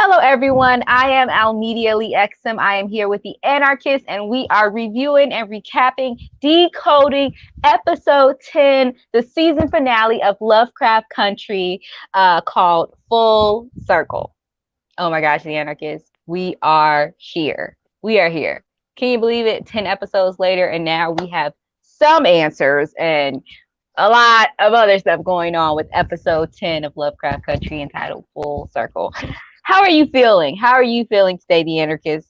Hello, everyone. I am Almedia Exum. I am here with the Anarkist, and we are reviewing and recapping Decoding episode 10, the season finale of Lovecraft Country, called Full Circle. Oh my gosh, the Anarchist. We are here. We are here. Can you believe it? 10 episodes later, and now we have some answers and a lot of other stuff going on with episode 10 of Lovecraft Country entitled Full Circle. How are you feeling? How are you feeling today, the Anarchist?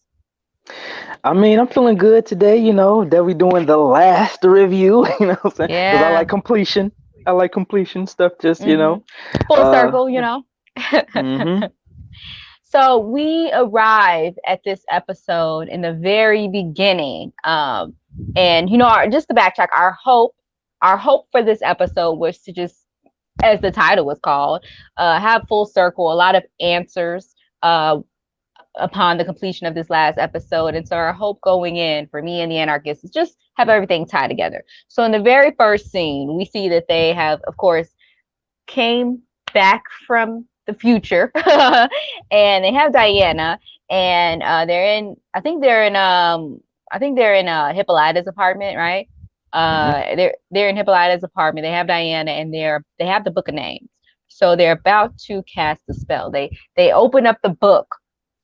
I mean, I'm feeling good today, that we're doing the last review, what I'm saying? Because I Yeah. like completion. I like completion stuff, just, Full circle, you yeah. know. Mm-hmm. So we arrive at this episode in the very beginning. And just to backtrack, our hope for this episode was to just, as the title was called, have full circle, a lot of answers upon the completion of this last episode. And so our hope going in for me and the Anarchist is just have everything tied together. So in the very first scene, we see that they have, of course, came back from the future and they have Diana, and they're in Hippolyta's apartment, right? Mm-hmm. They're in Hippolyta's apartment. They have Diana, and they have the book of names. So they're about to cast the spell. They open up the book.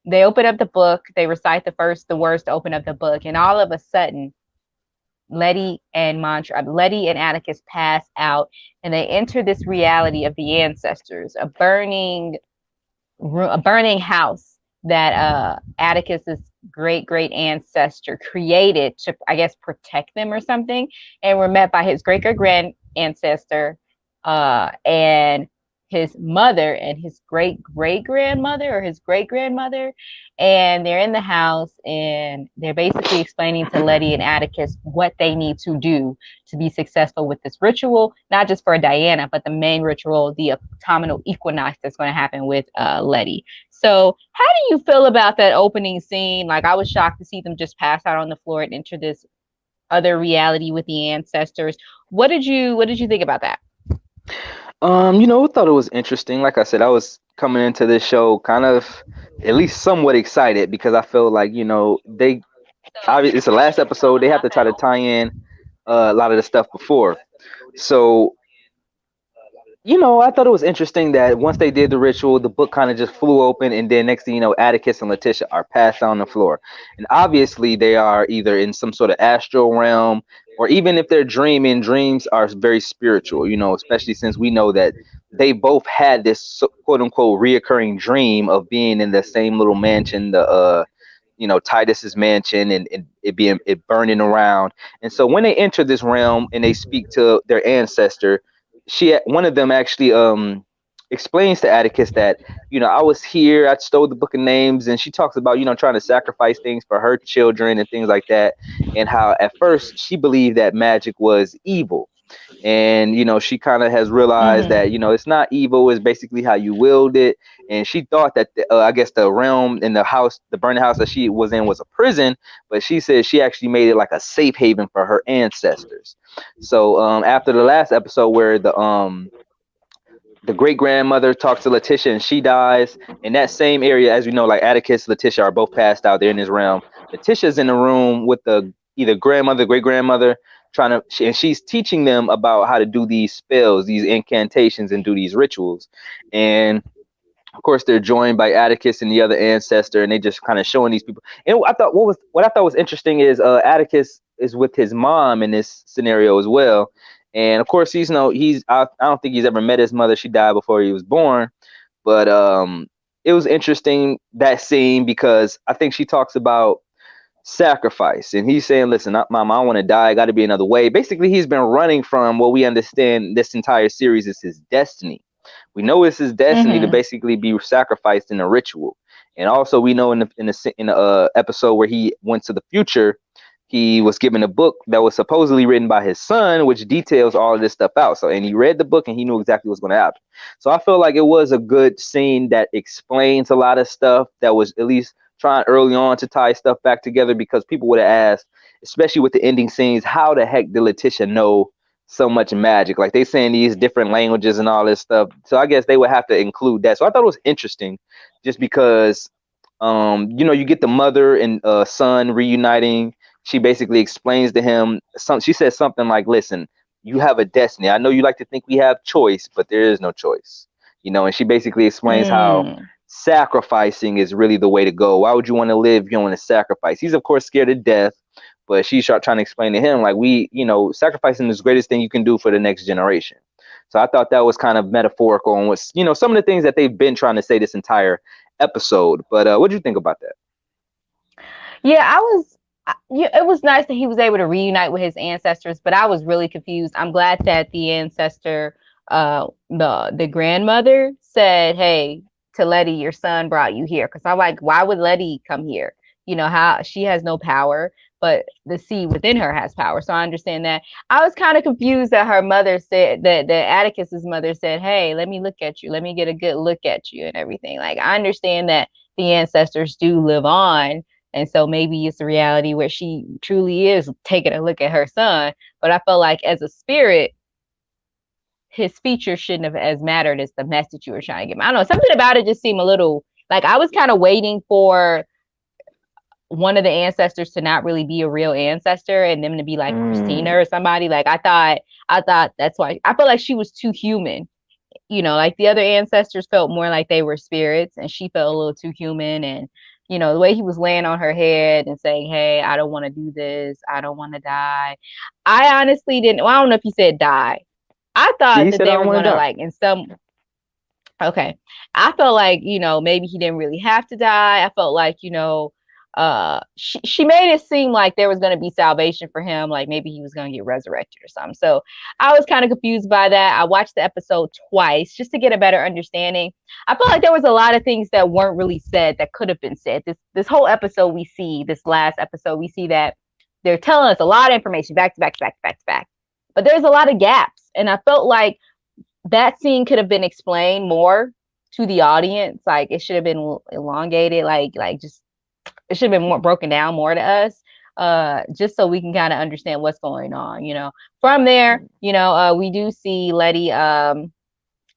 They recite the words to open up the book, and all of a sudden Letty and Atticus pass out, and they enter this reality of the ancestors, a burning house that Atticus's great great ancestor created to, I guess, protect them or something. And we're met by his great great grand ancestor, and his mother and his great great grandmother or his great grandmother, and they're in the house and they're basically explaining to Letty and Atticus what they need to do to be successful with this ritual, not just for Diana, but the main ritual, the autumnal equinox that's going to happen with Letty. So, how do you feel about that opening scene? Like, I was shocked to see them just pass out on the floor and enter this other reality with the ancestors. What did you think about that? I thought it was interesting. Like I said, I was coming into this show kind of at least somewhat excited because I feel like, it's the last episode. They have to try to tie in a lot of the stuff before. So I thought it was interesting that once they did the ritual, the book kind of just flew open, and then next thing you know, Atticus and Letitia are passed on the floor. And obviously, they are either in some sort of astral realm, or even if they're dreaming, dreams are very spiritual, especially since we know that they both had this quote unquote reoccurring dream of being in the same little mansion, Titus's mansion, and it burning around. And so when they enter this realm and they speak to their ancestor, one of them actually explains to Atticus that I was here, I stole the book of names, and she talks about trying to sacrifice things for her children and things like that, and how at first she believed that magic was evil. And she kind of has realized that it's not evil, it's basically how you wield it. And she thought that I guess the realm in the burning house that she was in was a prison, but she said she actually made it like a safe haven for her ancestors. So after the last episode where the great grandmother talks to Letitia and she dies in that same area, as we know, like Atticus, Letitia are both passed out there in this realm. Letitia's in the room with the either grandmother, great grandmother, and she's teaching them about how to do these spells, these incantations, and do these rituals. And of course, they're joined by Atticus and the other ancestor, and they just kind of showing these people. And what I thought was interesting is Atticus is with his mom in this scenario as well. And of course, I don't think he's ever met his mother. She died before he was born. But it was interesting, that scene, because I think she talks about sacrifice, and he's saying, listen, mom, I want to die, I got to be another way. Basically, he's been running from what we understand this entire series is his destiny. We know it's his destiny to basically be sacrificed in a ritual. And also we know in the episode where he went to the future, he was given a book that was supposedly written by his son, which details all of this stuff out. So, and he read the book and he knew exactly what's going to happen. So I feel like it was a good scene that explains a lot of stuff, that was at least trying early on to tie stuff back together, because people would have asked, especially with the ending scenes, how the heck did Letitia know so much magic. Like they saying these different languages and all this stuff. So I guess they would have to include that. So I thought it was interesting, just because, you get the mother and son reuniting. She basically explains to him some. She says something like, "Listen, you have a destiny. I know you like to think we have choice, but there is no choice." And she basically explains how Mm. sacrificing is really the way to go. Why would you want to live if you don't want to sacrifice? He's of course scared of death, but she's trying to explain to him like sacrificing is the greatest thing you can do for the next generation. So I thought that was kind of metaphorical and was some of the things that they've been trying to say this entire episode. But what do you think about that? Yeah, it was nice that he was able to reunite with his ancestors, but I was really confused. I'm glad that the ancestor, the grandmother said, "Hey, to Letty, your son brought you here." Because I'm like, why would Letty come here? How she has no power, but the seed within her has power. So I understand that. I was kind of confused that her mother said that Atticus's mother said, "Hey, let me look at you. Let me get a good look at you and everything." Like I understand that the ancestors do live on, and so maybe it's a reality where she truly is taking a look at her son. But I felt like as a spirit, his features shouldn't have as mattered as the message you were trying to get. I don't know. Something about it just seemed a little like I was kind of waiting for one of the ancestors to not really be a real ancestor and them to be like Christina or somebody. Like I thought that's why I felt like she was too human. Like the other ancestors felt more like they were spirits and she felt a little too human. And the way he was laying on her head and saying, "Hey, I don't want to do this. I don't want to die." I honestly didn't, well, I don't know if he said die. I Yeah, thought he that said I they don't were want going to to die. like in some, okay. I felt like, maybe he didn't really have to die. I felt like, she made it seem like there was going to be salvation for him, like maybe he was going to get resurrected or something. So I was kind of confused by that. I watched the episode twice just to get a better understanding. I felt like there was a lot of things that weren't really said that could have been said. This whole episode we see, this last episode, we see that they're telling us a lot of information back to back to back to back to back. But there's a lot of gaps. And I felt like that scene could have been explained more to the audience. Like it should have been elongated, like just it should have been more broken down more to us, just so we can kind of understand what's going on. From there, we do see Letty.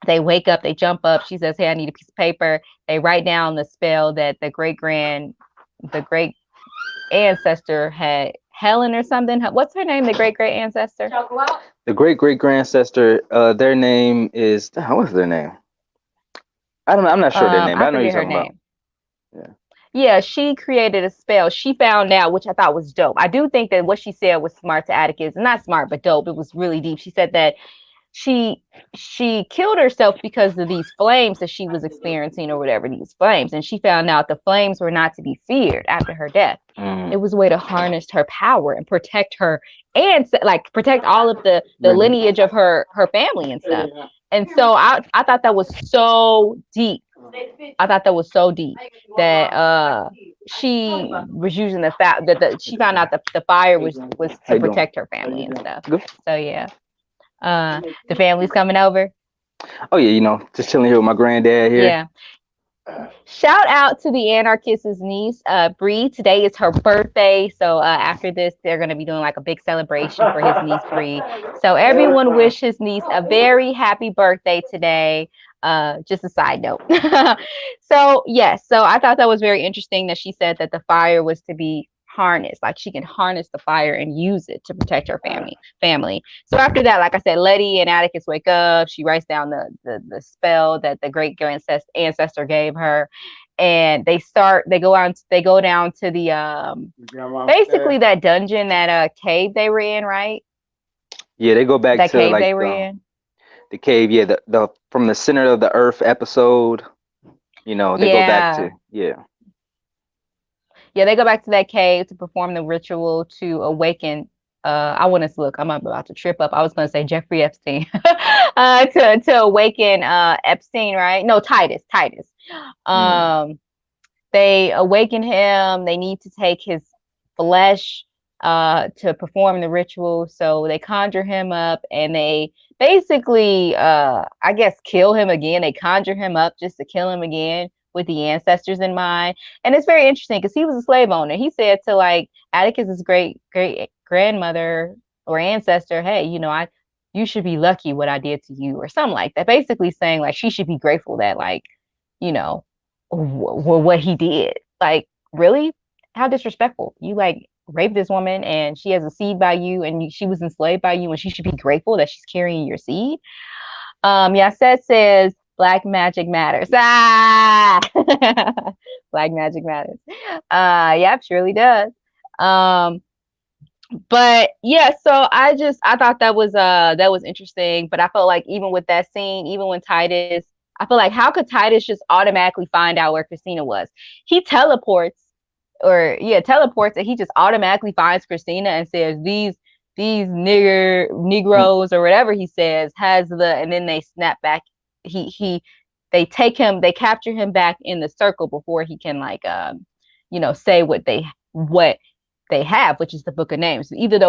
They wake up, they jump up. She says, "Hey, I need a piece of paper." They write down the spell that the great ancestor had. Helen or something. What's her name? The great ancestor. The great ancestor. Their name is what's their name? I don't know. I'm not sure their name, but I I know you're forget her talking about. name. Yeah. Yeah, she created a spell. She found out, which I thought was dope. I do think that what she said was smart to Atticus. Not smart, but dope. It was really deep. She said that she she killed herself because of these flames that she was experiencing or whatever, these flames. And she found out the flames were not to be feared after her death. It was a way to harness her power and protect her and like protect all of the lineage of her family and stuff. And so I thought that was so deep. I thought that was so deep that she was using the fact that she found out that the fire was How to you doing? protect her family and stuff. Good. So yeah, the family's coming over. Oh yeah, just chilling here with my granddad here. Yeah. Shout out to the Anarkist's niece, Bree. Today is her birthday. So after this, they're going to be doing like a big celebration for his niece, Bree. So everyone wish his niece a very happy birthday today. Just a side note. So yes, so I thought that was very interesting that she said that the fire was to be harnessed, like she can harness the fire and use it to protect her family. So after that, like I said, Letty and Atticus wake up. She writes down the spell that the great ancestor gave her, and they go down to the basically that dungeon, that cave they were in, right? Yeah, they go back That to cave like they were in. the cave. Yeah, the from the center of the earth episode. They go back to Yeah. yeah. Yeah, they go back to that cave to perform the ritual to awaken. I want to look. I'm about to trip up. I was going to say Jeffrey Epstein. To awaken Epstein, right? No, Titus. Um, they awaken him. They need to take his flesh to perform the ritual. So they conjure him up and they basically, I guess, kill him again. They conjure him up just to kill him again with the ancestors in mind. And it's very interesting because he was a slave owner. He said to like Atticus's great grandmother or ancestor, "Hey, you should be lucky what I did to you, or something like that. Basically saying like she should be grateful that like, you know, what he did. Like, really? How disrespectful. You like raped this woman and she has a seed by you and she was enslaved by you and she should be grateful that she's carrying your seed. Yeah, Seth says black magic matters. Ah, black magic matters. Yep, surely does. Um, but yeah, so I thought that was interesting. But I felt like even with that scene, even when Titus, I feel like how could Titus just automatically find out where Christina was? He teleports, or yeah, teleports, and he just automatically finds Christina and says these Mm, Negroes or whatever he says has the, and then they snap back. He they take him, they capture him back in the circle before he can like say what they have, which is the book of names. Even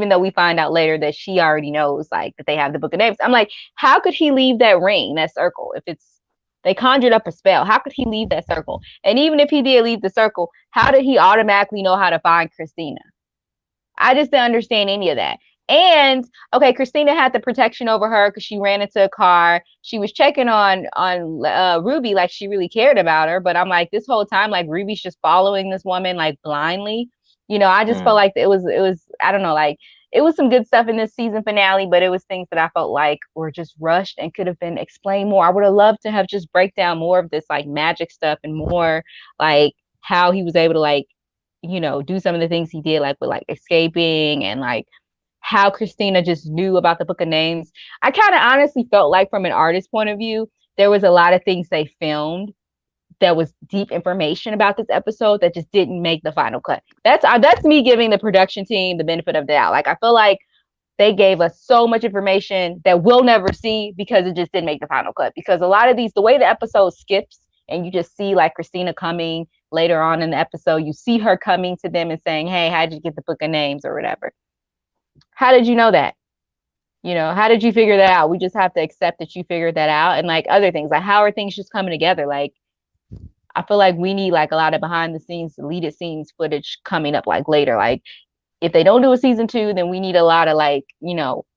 though we find out later that she already knows like that they have the book of names. I'm like, how could he leave that ring, that circle, if it's they conjured up a spell? How could he leave that circle? And even if he did leave the circle, how did he automatically know how to find Christina? I just didn't understand any of that. And okay, Christina had the protection over her because she ran into a car. She was checking on Ruby like she really cared about her. But I'm like, this whole time, like Ruby's just following this woman like blindly. I just felt mm. like it was I don't know, like it was some good stuff in this season finale, but it was things that I felt like were just rushed and could have been explained more. I would have loved to have just break down more of this like magic stuff and more like how he was able to like do some of the things he did, like with like escaping and like how Christina just knew about the book of names. I kind of honestly felt like from an artist point of view, there was a lot of things they filmed that was deep information about this episode that just didn't make the final cut. That's me giving the production team the benefit of the doubt. Like I feel like they gave us so much information that we'll never see because it just didn't make the final cut. Because a lot of these, the way the episode skips and you just see like Christina coming later on in the episode, you see her coming to them and saying, hey, how'd you get the book of names or whatever? How did you know that? How did you figure that out? We just have to accept that you figured that out. And like other things, like how are things just coming together? Like I feel like we need like a lot of behind the scenes, deleted scenes footage coming up like later. Like if they don't do a season 2, then we need a lot of like,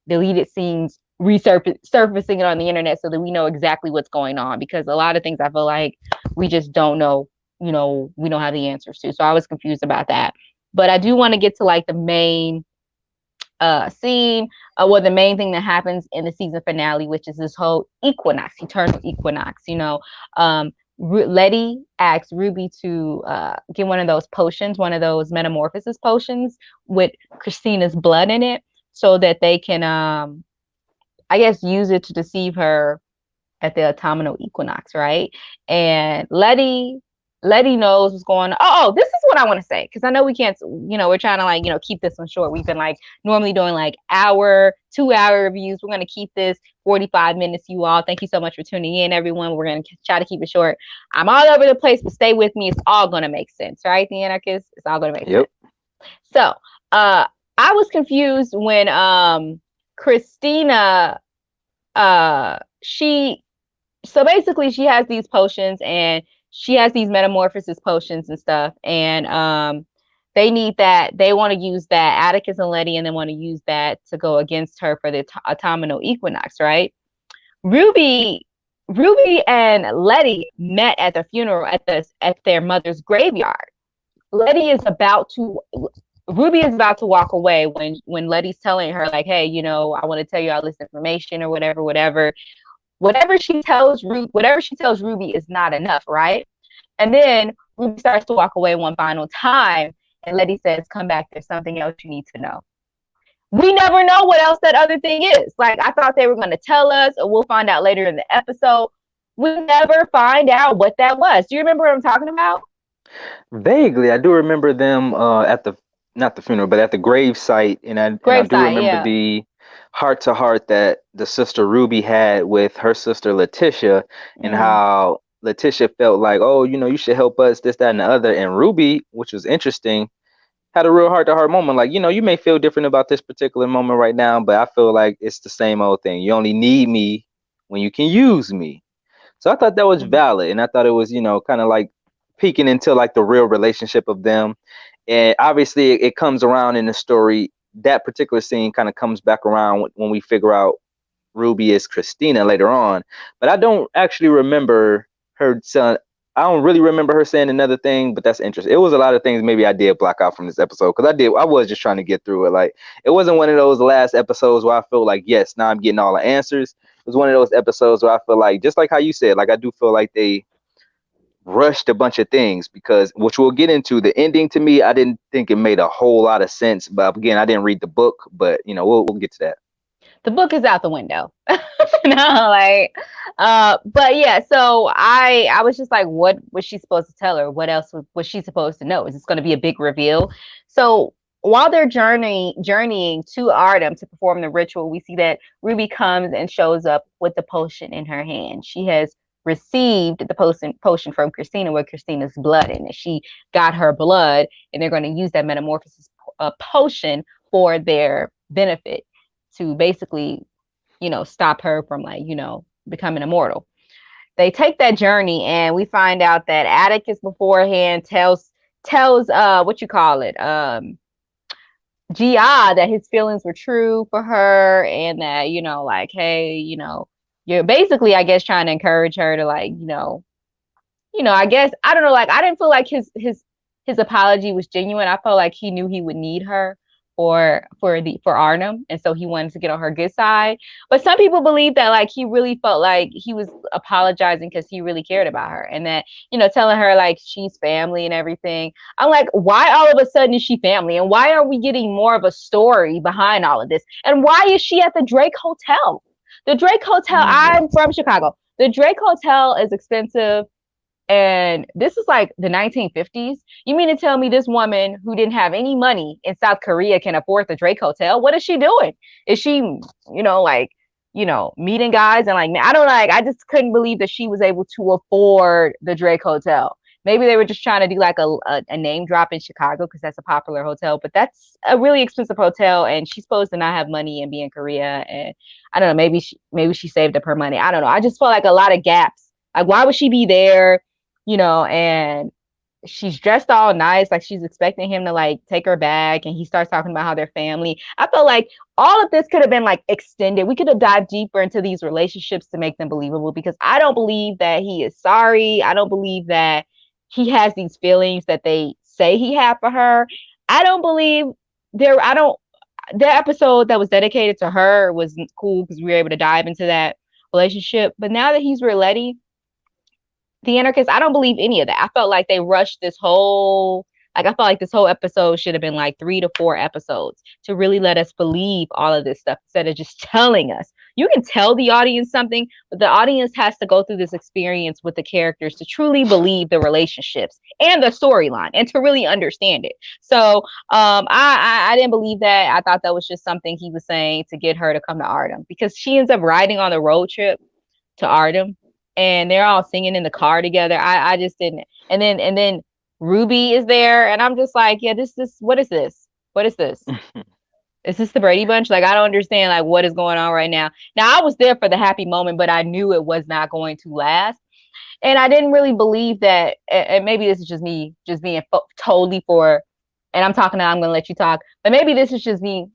deleted scenes surfacing it on the internet so that we know exactly what's going on. Because a lot of things I feel like we just don't know, we don't have the answers to. So I was confused about that. But I do want to get to like the main scene, the main thing that happens in the season finale, which is this whole equinox, eternal equinox. Letty asks Ruby to get one of those potions, one of those metamorphosis potions with Christina's blood in it, so that they can, I guess, use it to deceive her at the autumnal equinox, right? And Letty knows what's going on. Oh, this is what I want to say, because I know we can't, we're trying to like, keep this one short. We've been like normally doing like 2-hour reviews. We're going to keep this 45 minutes, you all. Thank you so much for tuning in, everyone. We're going to try to keep it short. I'm all over the place, but stay with me. It's all going to make sense, right? The Anarchist, it's all going to make Yep. sense. So, I was confused when Christina, she so basically she has these potions and she has these metamorphosis potions and stuff, and they need that, they want to use that, Atticus and Letty, and they want to use that to go against her for the autumnal equinox, right? Ruby and Letty met at the funeral at their mother's graveyard. Letty is about to Ruby is about to walk away when Letty's telling her like, hey, I want to tell you all this information or whatever. Whatever she tells Ruby is not enough, right? And then Ruby starts to walk away one final time, and Letty says, come back, there's something else you need to know. We never know what else that other thing is. Like, I thought they were going to tell us, or we'll find out later in the episode. We never find out what that was. Do you remember what I'm talking about? Vaguely, I do remember them at the not the funeral, but at the grave site, and I do Graveside, remember yeah. the heart to heart that the sister Ruby had with her sister Letitia, and Mm. how Letitia felt like, oh, you should help us, this, that, and the other. And Ruby, which was interesting, had a real heart to heart moment. Like, you may feel different about this particular moment right now, but I feel like it's the same old thing. You only need me when you can use me. So I thought that was Mm. valid, and I thought it was, kind of like peeking into like the real relationship of them. And obviously, it comes around in the story that particular scene kind of comes back around when we figure out Ruby is Christina later on. But I don't actually remember her son. I don't really remember her saying another thing, but that's interesting. It was a lot of things maybe I did block out from this episode because I was just trying to get through it. Like, it wasn't one of those last episodes where I feel like, yes, now I'm getting all the answers. It was one of those episodes where I feel like, just like how you said, like, I do feel like they rushed a bunch of things, because, which we'll get into, the ending to me, I didn't think it made a whole lot of sense. But again, I didn't read the book, but we'll get to that. The book is out the window. No, like, but yeah, so I was just like, what was she supposed to tell her? What else was she supposed to know? Is this going to be a big reveal? So while they're journeying to Artem to perform the ritual, we see that Ruby comes and shows up with the potion in her hand. She has received the potion from Christina with Christina's blood in it. She got her blood, and they're going to use that metamorphosis potion for their benefit, to basically, stop her from, like, becoming immortal. They take that journey, and we find out that Atticus beforehand tells what you call it, GI, that his feelings were true for her, and that, like, hey, you're basically, I guess, trying to encourage her to, like, I guess, I don't know, like, I didn't feel like his apology was genuine. I felt like he knew he would need her for Arnhem, and so he wanted to get on her good side. But some people believe that, like, he really felt like he was apologizing because he really cared about her, and that, telling her, like, she's family and everything. I'm like, why all of a sudden is she family, and why are we getting more of a story behind all of this, and why is she at the Drake Hotel? The Drake Hotel. I'm from Chicago. The Drake Hotel is expensive. And this is like the 1950s. You mean to tell me this woman who didn't have any money in South Korea can afford the Drake Hotel? What is she doing? Is she, meeting guys and, like, I just couldn't believe that she was able to afford the Drake Hotel. Maybe they were just trying to do like a name drop in Chicago because that's a popular hotel, but that's a really expensive hotel, and she's supposed to not have money and be in Korea. And I don't know, maybe she saved up her money. I don't know. I just felt like a lot of gaps. Like, why would she be there? And she's dressed all nice, like she's expecting him to, like, take her back, and he starts talking about how they're family. I felt like all of this could have been, like, extended. We could have dived deeper into these relationships to make them believable, because I don't believe that he is sorry. I don't believe that he has these feelings that they say he had for her. I don't believe the episode that was dedicated to her was cool because we were able to dive into that relationship. But now that he's with Letty, the Anarkist, I don't believe any of that. I felt like they rushed this whole, I felt like this whole episode should have been like 3 to 4 episodes to really let us believe all of this stuff, instead of just telling us. You can tell the audience something, but the audience has to go through this experience with the characters to truly believe the relationships and the storyline, and to really understand it. So I didn't believe that. I thought that was just something he was saying to get her to come to Artem, because she ends up riding on the road trip to Artem, and they're all singing in the car together. I just didn't. And then Ruby is there, and I'm just like, yeah, this what is this? What is this? Is this the Brady Bunch? Like, I don't understand, like, what is going on right now. Now, I was there for the happy moment, but I knew it was not going to last. And I didn't really believe that, and maybe this is just me just being totally for, and I'm talking now, I'm going to let you talk, but maybe this is just me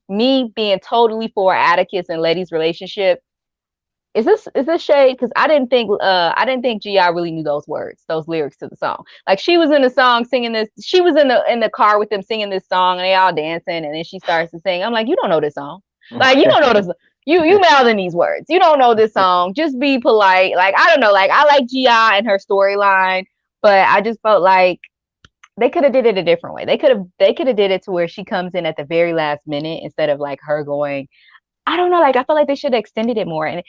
being totally for Atticus and Letty's relationship. Is this shade? Because I didn't think GI really knew those words, those lyrics to the song. Like, she was in the song singing this. She was in the car with them singing this song, and they all dancing, and then she starts to sing. I'm like, you don't know this song. Like, you don't know this. You mouthing these words. You don't know this song. Just be polite. Like, I don't know. Like, I like GI and her storyline, but I just felt like they could have did it a different way. They could have did it to where she comes in at the very last minute, instead of, like, her going. I don't know, like, I feel like they should have extended it more. And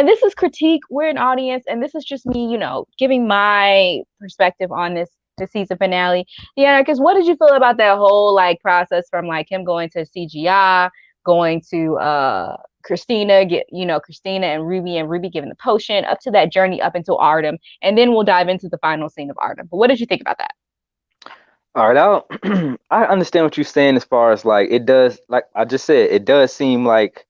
this is critique. We're an audience, and this is just me, giving my perspective on this season finale. The Anarchist, what did you feel about that whole, like, process from, like, him going to CGI, going to Christina, Christina and Ruby giving the potion, up to that journey up until Artem, and then we'll dive into the final scene of Artem. But what did you think about that? All right, I understand what you're saying as far as, like, it does, like I just said, it does seem like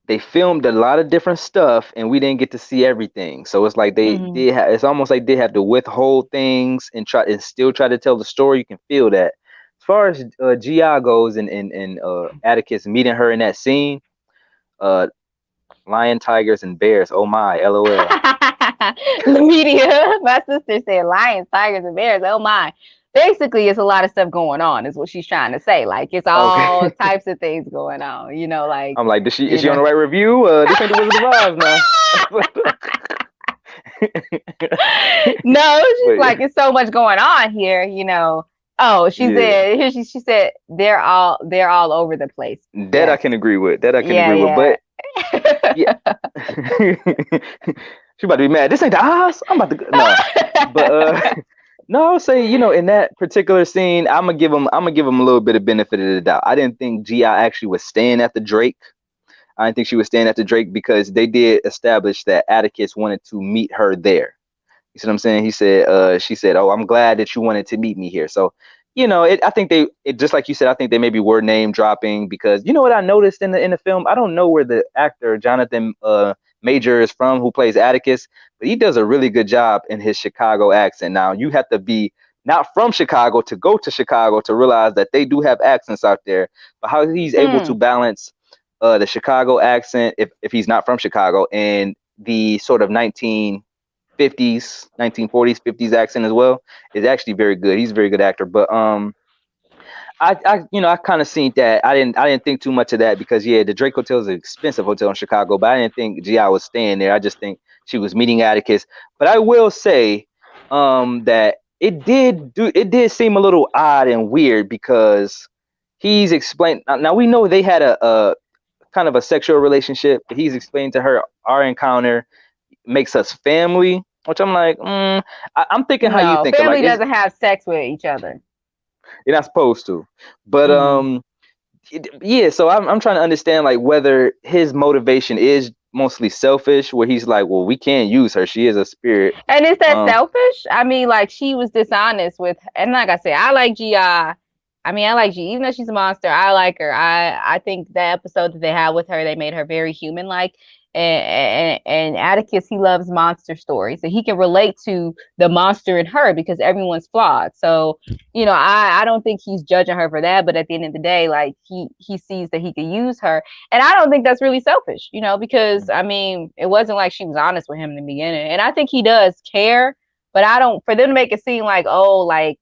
they filmed a lot of different stuff and we didn't get to see everything. So it's like it's almost like they have to withhold things and still try to tell the story. You can feel that far as Gi goes, and Atticus meeting her in that scene, uh, lion, tigers, and bears. Oh my, LOL. Media. My sister said lions, tigers, and bears. Oh my. Basically, it's a lot of stuff going on, is what she's trying to say. Like it's all Okay. types of things going on, like, I'm like, is you she on know. the right review? This ain't the Wizard of Oz now. No, she's But like, it's so much going on here. Oh, she yeah, said here she said they're all over the place. that I Yes. can agree with. That I can agree with. Yeah, But yeah, she about to be mad. This ain't the Oz. I'm about to no, but yeah. no, I'll say in that particular scene, I'm gonna give him a little bit of benefit of the doubt. I didn't think Gi actually was staying at the Drake. I didn't think she was staying at the Drake because they did establish that Atticus wanted to meet her there. You see what I'm saying? She said, "Oh, I'm glad that you wanted to meet me here." So, I think just like you said, I think they maybe were name dropping because you know what I noticed in the film. I don't know where the actor Jonathan Major is from, who plays Atticus, but he does a really good job in his Chicago accent. Now, you have to be not from Chicago to go to Chicago to realize that they do have accents out there. But how he's able to Mm. balance the Chicago accent if he's not from Chicago and the sort of 1950s, 1940s, 50s accent as well is actually very good. He's a very good actor. But I kind of seen that. I didn't think too much of that because yeah, the Drake Hotel is an expensive hotel in Chicago, but I didn't think Gi was staying there. I just think she was meeting Atticus. But I will say that it did seem a little odd and weird because he's explained. Now we know they had a kind of a sexual relationship, but he's explained to her our encounter makes us family, which I'm like, I'm thinking how you No, think. Like, family doesn't have sex with each other. you're not supposed to, but Mm-hmm. yeah. So I'm trying to understand like whether his motivation is mostly selfish, where he's like, well, we can't use her; she is a spirit. And is that Um, selfish? I mean, like she was dishonest with, and like I said, I like Gi. I mean, I like G, even though she's a monster. I like her. I think the episode that they had with her, they made her very human like. And Atticus, he loves monster stories, so he can relate to the monster in her because everyone's flawed. So I don't think he's judging her for that. But at the end of the day, like he sees that he can use her, and I don't think that's really selfish, because I mean, it wasn't like she was honest with him in the beginning. And I think he does care, but I don't, for them to make it seem like, oh, like,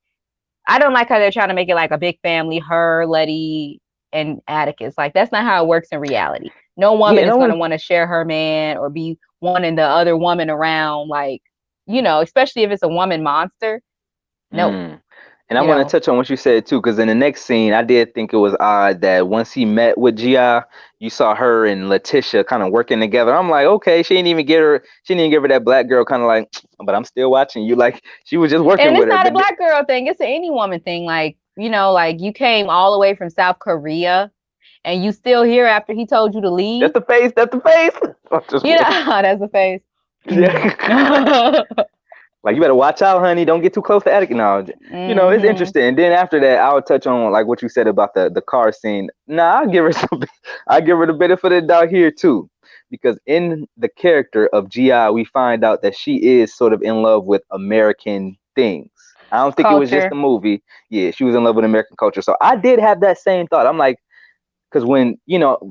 I don't like how they're trying to make it like a big family, her, Letty, and Atticus. Like, that's not how it works in reality. No yeah, woman and I is going to want want to share her man or be wanting the other woman around, like, especially if it's a woman monster. No, to. And I you want to know. touch on what you said too, because in the next scene, I did think it was odd that once he met with Gi, you saw her and Letitia kind of working together. I'm like, okay, she didn't even give her that black girl kind of like, but I'm still watching you. Like she was just working And with it's her. not a But black girl thing, it's an any woman thing. Like, like you came all the way from South Korea and you still here after he told you to leave. that's the face. That's the face. I'm just That's the face. yeah. Like you better watch out, honey. Don't get too close to Attic. No, it's Hmm. interesting. And then after that, I'll touch on like what you said about the car scene. Nah, I'll give her some. I'll give her the benefit of the doubt here too, because in the character of Gi, we find out that she is sort of in love with American things. I don't think it was just a Culture. movie. Yeah, she was in love with American culture. So I did have that same thought. I'm like, because when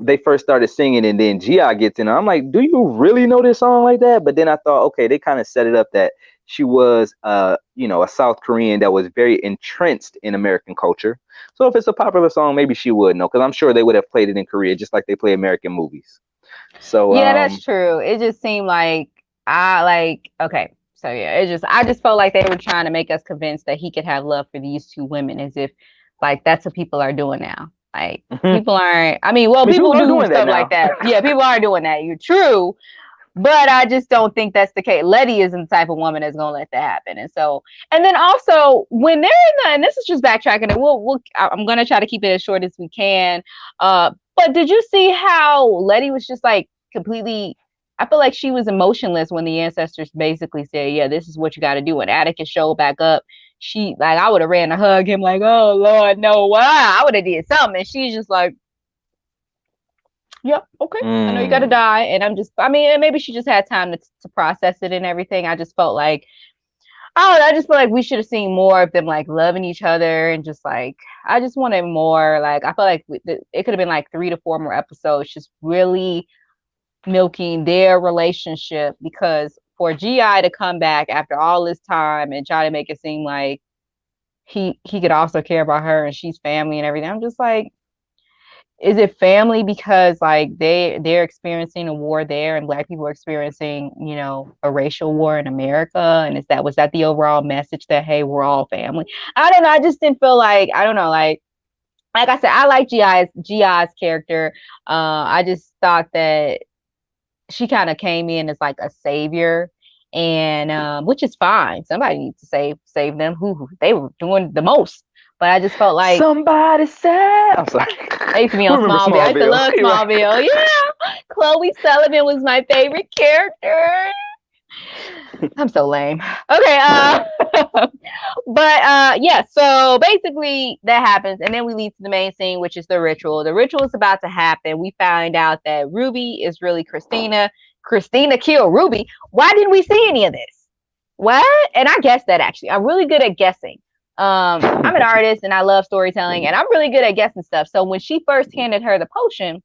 they first started singing and then Gi gets in, I'm like, do you really know this song like that? But then I thought, okay, they kind of set it up that she was a South Korean that was very entrenched in American culture. So if it's a popular song, maybe she would know, because I'm sure they would have played it in Korea just like they play American movies. So Yeah, that's true. It just seemed like I like okay. So yeah, I just felt like they were trying to make us convinced that he could have love for these two women as if like that's what people are doing now. Like I people aren't I mean, well, mean, people people are do doing that stuff like now. that. Yeah, people are doing that. You're true. But I just don't think that's the case. Letty isn't the type of woman that's gonna let that happen. And then also when they're in the, and this is just backtracking, and I'm gonna try to keep it as short as we can. But did you see how Letty was just like completely? I feel like she was emotionless when the ancestors basically said, "Yeah, this is what you got to do." And Atticus showed back up. She like I would have ran to hug him like, "Oh Lord, no, why?" I would have did something. And she's just like, yep, okay. I know you got to Mm. die. And I mean, maybe she just had time to process it and everything. I just felt like, I don't know, I just feel like we should have seen more of them like loving each other and just like I just wanted more. Like I feel like it could have been like 3 to 4 more episodes, just really milking their relationship. Because for GI to come back after all this time and try to make it seem like he could also care about her and she's family and everything, I'm just like, is it family because like they're experiencing a war there and black people are experiencing, a racial war in America? And was that the overall message that, hey, we're all family? I don't know, I just didn't feel like, I don't know, like I said, I like Gi's character. I just thought that she kind of came in as like a savior, and which is fine. Somebody needs to save them. Who they were doing the most, but I just felt like Somebody said, I'm sorry. I used to be Who on remember Smallville. I used to Smallville? love You're right. Smallville. Yeah, Chloe Sullivan was my favorite character. I'm so lame. Okay, but yeah, so basically that happens, and then we lead to the main scene, which is the ritual. The ritual is about to happen. We find out that Ruby is really Christina. Christina killed Ruby. Why didn't we see any of this? What? And I guessed that actually. I'm really good at guessing. I'm an artist and I love storytelling, and I'm really good at guessing stuff. So when she first handed her the potion,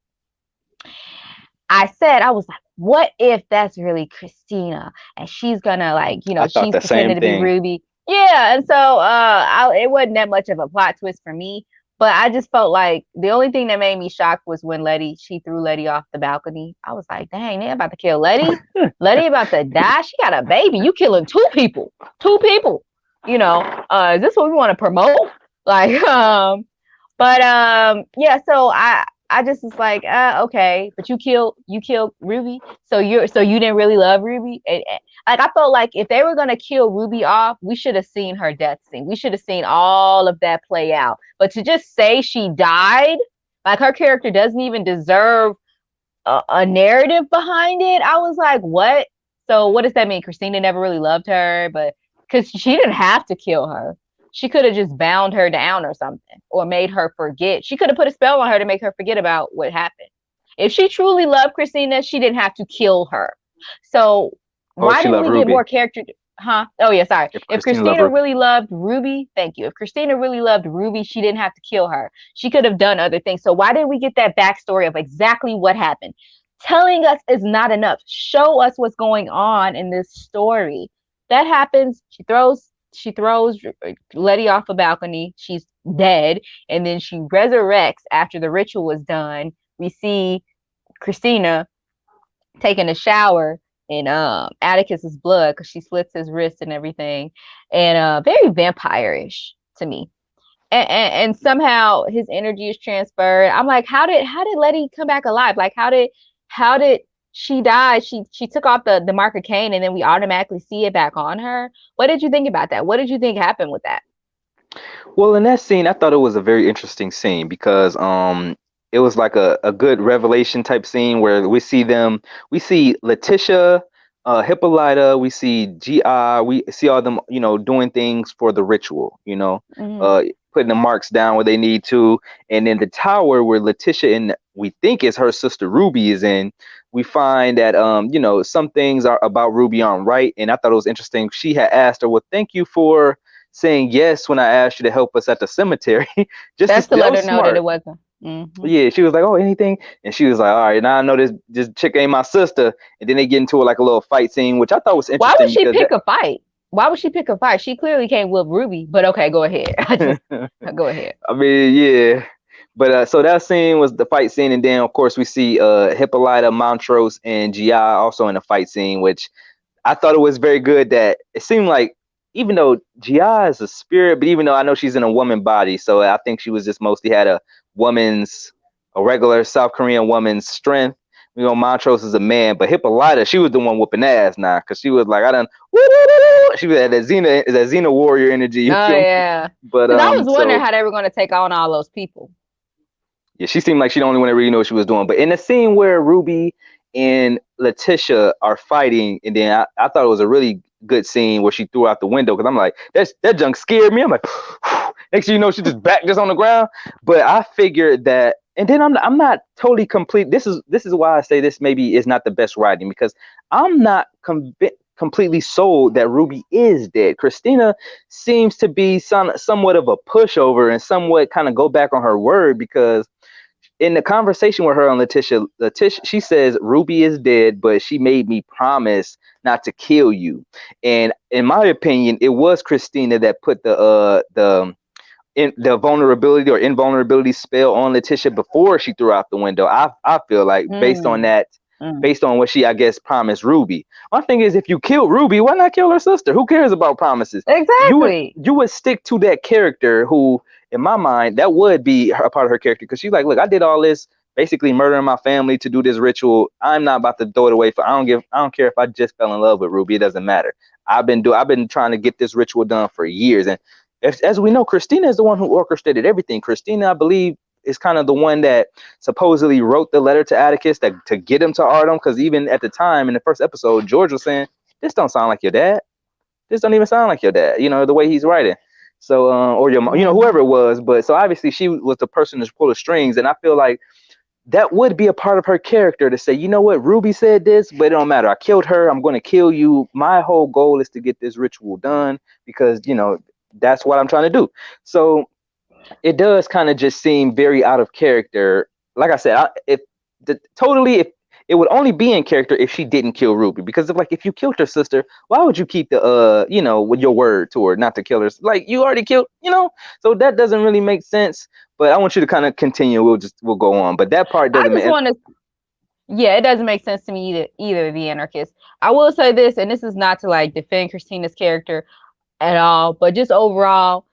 I was like, what if that's really Christina and she's gonna like, I thought she's the same pretending to be thing. Ruby. Yeah. And so it wasn't that much of a plot twist for me. But I just felt like the only thing that made me shocked was when she threw Letty off the balcony. I was like, dang, they're about to kill Letty. Letty about to die. She got a baby. You killing two people. Two people. Is this what we want to promote? Like, yeah, so I just was like, okay, but you killed Ruby, so you didn't really love Ruby. Like I felt like if they were gonna kill Ruby off, we should have seen her death scene. We should have seen all of that play out. But to just say she died, like her character doesn't even deserve a narrative behind it. I was like, what? So what does that mean? Christina never really loved her, but because she didn't have to kill her. She could have just bound her down or something, or made her forget. She could have put a spell on her to make her forget about what happened. If she truly loved Christina, she didn't have to kill her. So Or why she didn't loved we get Ruby. more character? Huh? Oh yeah, sorry. If If Christina loved Christina Ruby. really loved Ruby, thank you. If Christina really loved Ruby, she didn't have to kill her. She could have done other things. So why didn't we get that backstory of exactly what happened? Telling us is not enough. Show us what's going on in this story. That happens. She throws Letty off a balcony. She's dead, and then she resurrects after the ritual was done. We see Christina taking a shower in Atticus's blood because she slits his wrist and everything, and very vampire-ish to me. And somehow his energy is transferred. I'm like, how did Letty come back alive? Like how did she die? She took off the mark of Cain and then we automatically see it back on her. What did you think about that? What did you think happened with that? Well, in that scene, I thought it was a very interesting scene because it was like a good revelation type scene where we see Letitia, Hippolyta, we see GI, we see all them, doing things for the ritual, Mm-hmm. uh putting the marks down where they need to. And then the tower where Letitia and we think is her sister Ruby is in, we find that some things are about Ruby aren't right. And I thought it was interesting. She had asked her, well, thank you for saying yes when I asked you to help us at the cemetery. That's to That let her was know that it smart. wasn't. Mm-hmm. Yeah, she was like, "Oh, anything," and she was like, "All right, now I know this chick ain't my sister." And then they get into like a little fight scene, which I thought was Why would interesting she because pick a fight? Why would she pick a fight? She clearly can't whip Ruby, but okay, go ahead. I just that, go ahead. I mean, yeah. But so that scene was the fight scene, and then of course we see Hippolyta, Montrose, and Gi also in the fight scene, which I thought it was very good. That it seemed like even though Gi is a spirit, but even though I know she's in a woman body, so I think she was just mostly had woman's a regular South Korean woman's strength. Montrose is a man, but Hippolyta, she was the one whooping ass now, because she was like, I done, woo, woo, woo, woo. She was at that Xena warrior energy. You Oh feel me? yeah. But Because I was wondering so how they were going to take on all those people. yeah, she seemed like she the only one that really knew what she was doing. But in the scene where Ruby and Letitia are fighting, and then I thought it was a really good scene where she threw out the window, because I'm like, that junk scared me. I'm like, next thing you know, she just back just on the ground. But I figured that, and then I'm not totally complete. This is why I say this maybe is not the best writing, because I'm not completely sold that Ruby is dead. Christina seems to be somewhat of a pushover and somewhat kind of go back on her word, because in the conversation with her on Letitia, she says Ruby is dead, but she made me promise not to kill you. And in my opinion, it was Christina that put the vulnerability or invulnerability spell on Letitia before she threw out the window. I feel like based on Mm, that, mm. based on what she, I guess, promised Ruby. My thing is, if you kill Ruby, why not kill her sister? Who cares about promises? You would Exactly. you would stick to that character who, in my mind, that would be a part of her character, because she's like, look, I did all this, basically murdering my family to do this ritual. I'm not about to throw it away for I don't care if I just fell in love with Ruby. It doesn't matter. I've been trying to get this ritual done for years, and as we know, Christina is the one who orchestrated everything. Christina, I believe, is kind of the one that supposedly wrote the letter to Atticus to get him to Artem. Because even at the time in the first episode, George was saying, "This don't sound like your dad. This don't even sound like your dad." You know, the way he's writing. So, or your mom, you know, whoever Mhm. it was. But so obviously she was the person to pull the strings, and I feel like that would be a part of her character to say, you know what, Ruby said this, but it don't matter. I killed her. I'm going to kill you. My whole goal is to get this ritual done, because, you know, that's what I'm trying to do. So it does kind of just seem very out of character. Like I said, if it would only be in character if she didn't kill Ruby, because if you killed her sister, why would you keep the with your word to her not to kill her? Like, you already killed, so that doesn't really make sense. But I want you to kind of continue. We'll go on, but that part I doesn't just make. want to, yeah, it doesn't make sense to me either, the anarchist. I will say this, and this is not to like defend Christina's character at all, but just overall,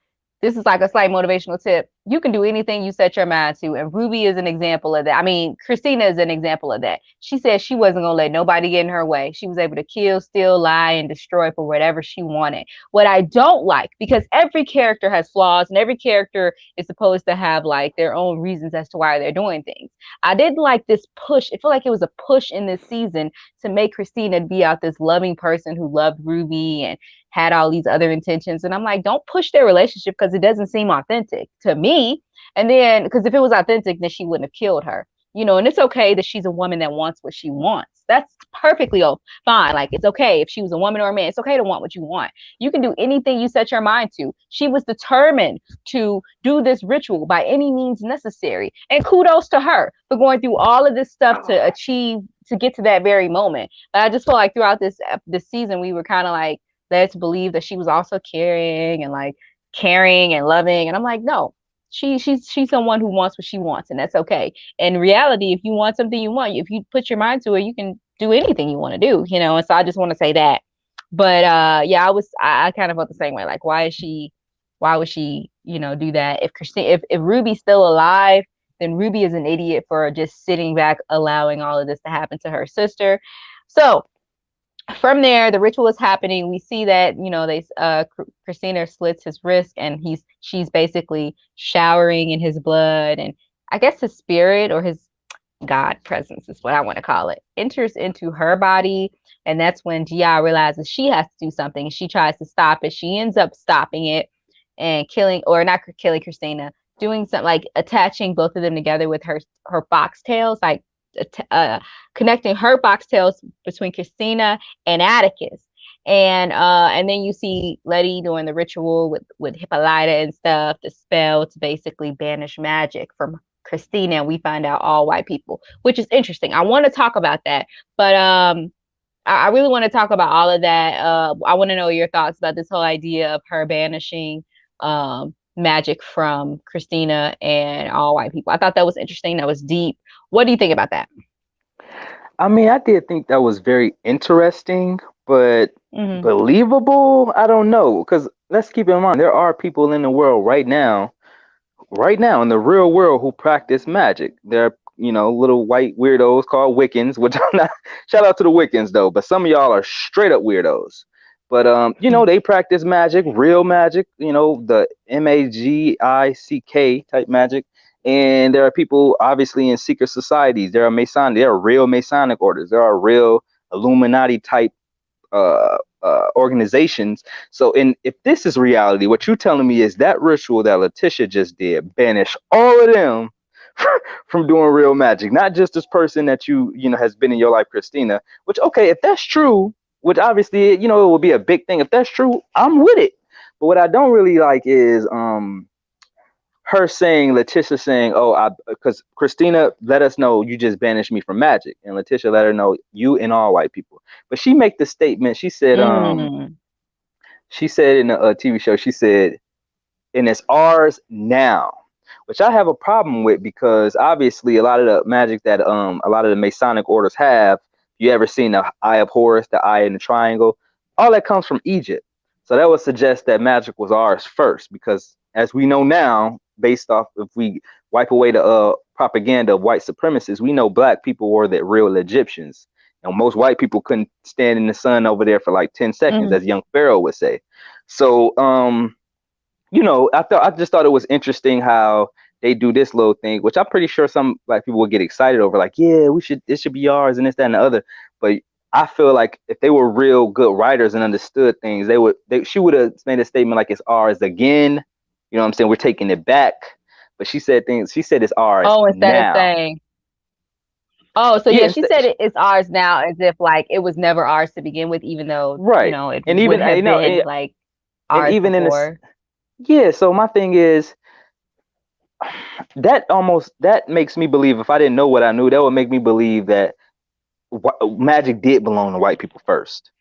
this is like a slight motivational tip. You can do anything you set your mind to, and Ruby is an example of that. I mean, Christina is an example of that. She said she wasn't gonna let nobody get in her way. She was able to kill, steal, lie, and destroy for whatever she wanted. What I don't like, because every character has flaws, and every character is supposed to have like their own reasons as to why they're doing things. I didn't like this push. I feel like it was a push in this season to make Christina be out this loving person who loved Ruby and had all these other intentions. And I'm like, don't push their relationship because it doesn't seem authentic to me. And then, because if it was authentic, then she wouldn't have killed her. And it's okay that she's a woman that wants what she wants. That's perfectly fine. Like, it's okay if she was a woman or a man. It's okay to want what you want. You can do anything you set your mind to. She was determined to do this ritual by any means necessary. And kudos to her for going through all of this stuff to achieve, to get to that very moment. But I just feel like throughout this season, we were kind of like led to believe that she was also caring and like caring and loving. And I'm like, no, she's someone who wants what she wants, and that's okay. In reality, if you want something you want, if you put your mind to it, you can do anything you want to do. And so I just want to say that. But yeah, I kind of felt the same way. Like, why would she, do that? If Ruby's still alive, then Ruby is an idiot for just sitting back allowing all of this to happen to her sister. So from there, the ritual is happening. We see that Christina slits his wrist, and she's basically showering in his blood, and I guess his spirit or his God presence is what I want to call it, enters into her body. And that's when Gia realizes she has to do something. She tries to stop it. She ends up stopping it and killing, or not killing Christina, doing something like attaching both of them together with her foxtails, like connecting her foxtails between Christina and Atticus. And then you see Letty doing the ritual with Hippolyta and stuff, the spell to basically banish magic from Christina, and we find out all white people, which is interesting. I want to talk about that, but I really want to talk about all of that. I want to know your thoughts about this whole idea of her banishing magic from Christina and all white people. I thought that was interesting. That was deep. What do you think about that? I mean, I did think that was very interesting, but Mm-hmm. believable. I don't know, because let's keep in mind there are people in the world right now in the real world who practice magic. There are, little white weirdos called Wiccans, which I'm not, shout out to the Wiccans though, but some of y'all are straight up weirdos. But they practice magic, real magic, the magic type magic. And there are people obviously in secret societies. There are real Masonic orders. There are real Illuminati type organizations. So, if this is reality, what you're telling me is that ritual that Letitia just did banish all of them from doing real magic, not just this person that you know has been in your life, Christina. Which, okay, if that's true, which obviously, you know, it would be a big thing. If that's true, I'm with it. But what I don't really like is her saying, Letitia saying, "Oh, I," because Christina let us know you just banished me from magic, and Letitia let her know you and all white people. But she make the statement. Mm. She said in a TV show, she said, and it's ours now, which I have a problem with because obviously a lot of the magic that a lot of the Masonic orders have, you ever seen the Eye of Horus, the eye in the triangle, all that comes from Egypt. So that would suggest that magic was ours first, because as we know now, based off if we wipe away the propaganda of white supremacists, we know black people were the real Egyptians. And most white people couldn't stand in the sun over there for like 10 seconds, Mm. as young Pharaoh would say. So you know, I just thought it was interesting how they do this little thing, which I'm pretty sure some black people will get excited over, like, yeah, we should, it should be ours and this, that, and the other. But I feel like if they were real good writers and understood things, she would have made a statement like it's ours again. You know what I'm saying? We're taking it back. But she said it's ours Oh, instead of now. saying, oh, so Yeah, yeah, she instead, said it's ours now, as if like it was never ours to begin with, even though, right. it And would even, have you know, been like and ours even in this, before. yeah. So my thing is, that makes me believe, if I didn't know what I knew, that would make me believe that magic did belong to white people first.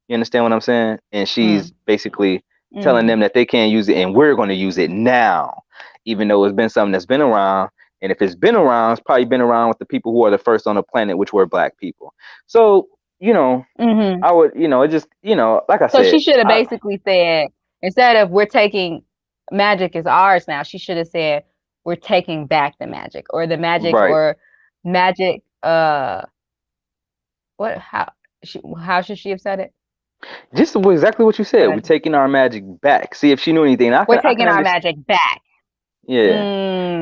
You understand what I'm saying? And she's Mm. basically telling Hmm. them that they can't use it and we're going to use it now, even though it's been something that's been around. And if it's been around, it's probably been around with the people who are the first on the planet, which were black people. So, you know, Hmm. I would, you know, it just, you know, like I So said, she should have basically said, instead of we're taking magic is ours now, she should have said we're taking back the magic, or the magic, right. or magic. What? How should she have said it? Just exactly what you said. We're But taking our magic back. See if she knew anything. we're I can taking our understand. magic back. Yeah,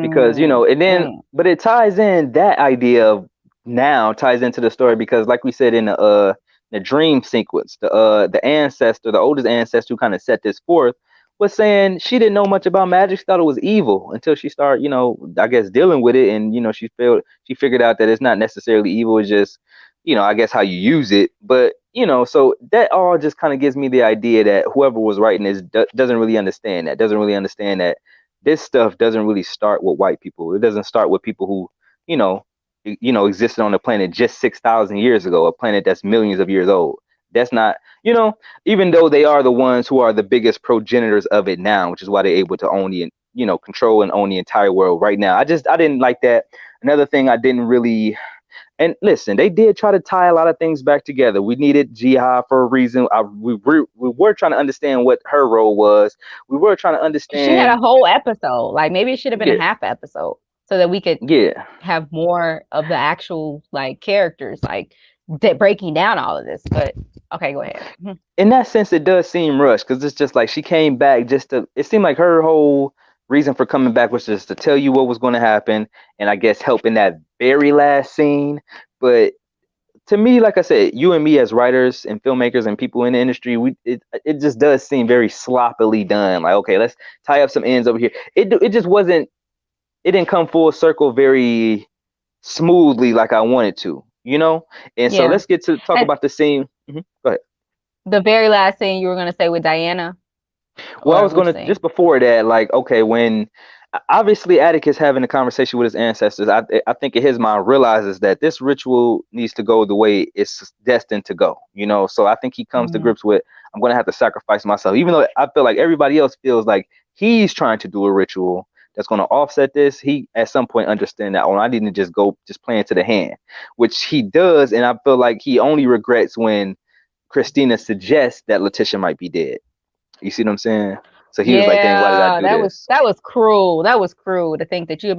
because you Mm. know, and then Mm. but it ties in, that idea of now ties into the story, because like we said in the dream sequence, the ancestor, the oldest ancestor who kind of set this forth, was saying she didn't know much about magic. She thought it was evil until she started, you know, I guess dealing with it, and you know, she figured out that it's not necessarily evil. It's just, you know, I guess how you use it. But you know, so that all just kind of gives me the idea that whoever was writing this doesn't really understand that, doesn't really understand that this stuff doesn't really start with white people. It doesn't start with people who, you know, existed on the planet just 6,000 years ago, a planet that's millions of years old. That's not, you know, even though they are the ones who are the biggest progenitors of it now, which is why they're able to own the, you know, control and own the entire world right now. I didn't like that. Another thing I didn't really, and listen, they did try to tie a lot of things back together. We needed Jihad for a reason. We were trying to understand what her role was. We were trying to She had a understand, whole episode. Like maybe it should have been a yeah, half episode so that we could yeah. have more of the actual like characters, like breaking down all of this. But okay, go ahead. Mhm. In that sense, it does seem rushed, because it's just like she came back just to. It seemed like her whole reason for coming back was just to tell you what was going to happen, and I guess help in that very last scene. But to me, like I said, you and me as writers and filmmakers and people in the industry, it just does seem very sloppily done. Like, okay, let's tie up some ends over here. It just wasn't. It didn't come full circle very smoothly like I wanted to, you know. And so Yeah. let's get to talk And about the scene. Go ahead. the very last thing you were gonna say with Diana, Well, I or was which gonna, thing? just before that, like, okay, when obviously Atticus having a conversation with his ancestors, I think in his mind realizes that this ritual needs to go the way it's destined to go, you know. So I think he comes to Mm. grips with, I'm gonna have to sacrifice myself, even though I feel like everybody else feels like he's trying to do a ritual that's gonna offset this. He at some point understand that, oh, I need to just go just play into the hand, which he does, and I feel like he only regrets when Christina suggests that Letitia might be dead. You see what I'm saying? So he was like, dang, why did I Yeah, do this? that was cruel. That was cruel to think that you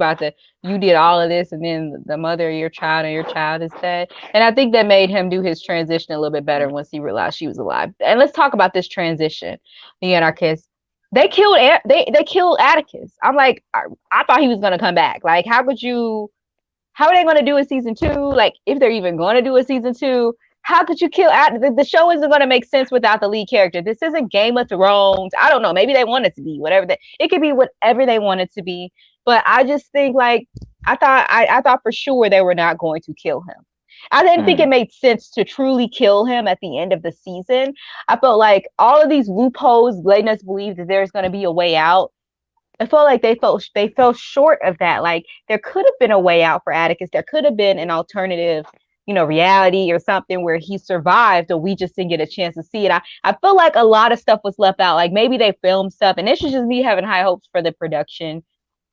did all of this, and then the mother of your child and your child is dead. And I think that made him do his transition a little bit better once he realized she was alive. And let's talk about this transition. The anarchists. They killed Atticus. I'm like, I thought he was gonna come back. Like, how are they going to do a season two? Like, if they're even going to do a season two, how could you kill the show isn't going to make sense without the lead character. This isn't Game of Thrones. I don't know. Maybe they want it to be whatever it could be, whatever they want it to be. But I just think like I thought for sure they were not going to kill him. I didn't think it Mm. made sense to truly kill him at the end of the season. I felt like all of these loopholes letting us believe that there's going to be a way out. I felt like they fell short of that. Like there could have been a way out for Atticus. There could have been an alternative, reality or something where he survived, or we just didn't get a chance to see it. I feel like a lot of stuff was left out. Like maybe they filmed stuff, and this is just me having high hopes for the production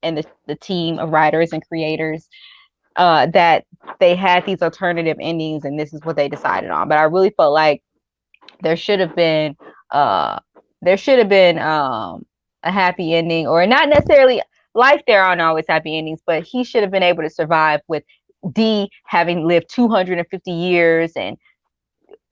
and the team of writers and creators, that they had these alternative endings, and this is what they decided on. But I really felt like there should have been uh there should have been a happy ending, or not necessarily. Life, there aren't always happy endings, but he should have been able to survive with D having lived 250 years, and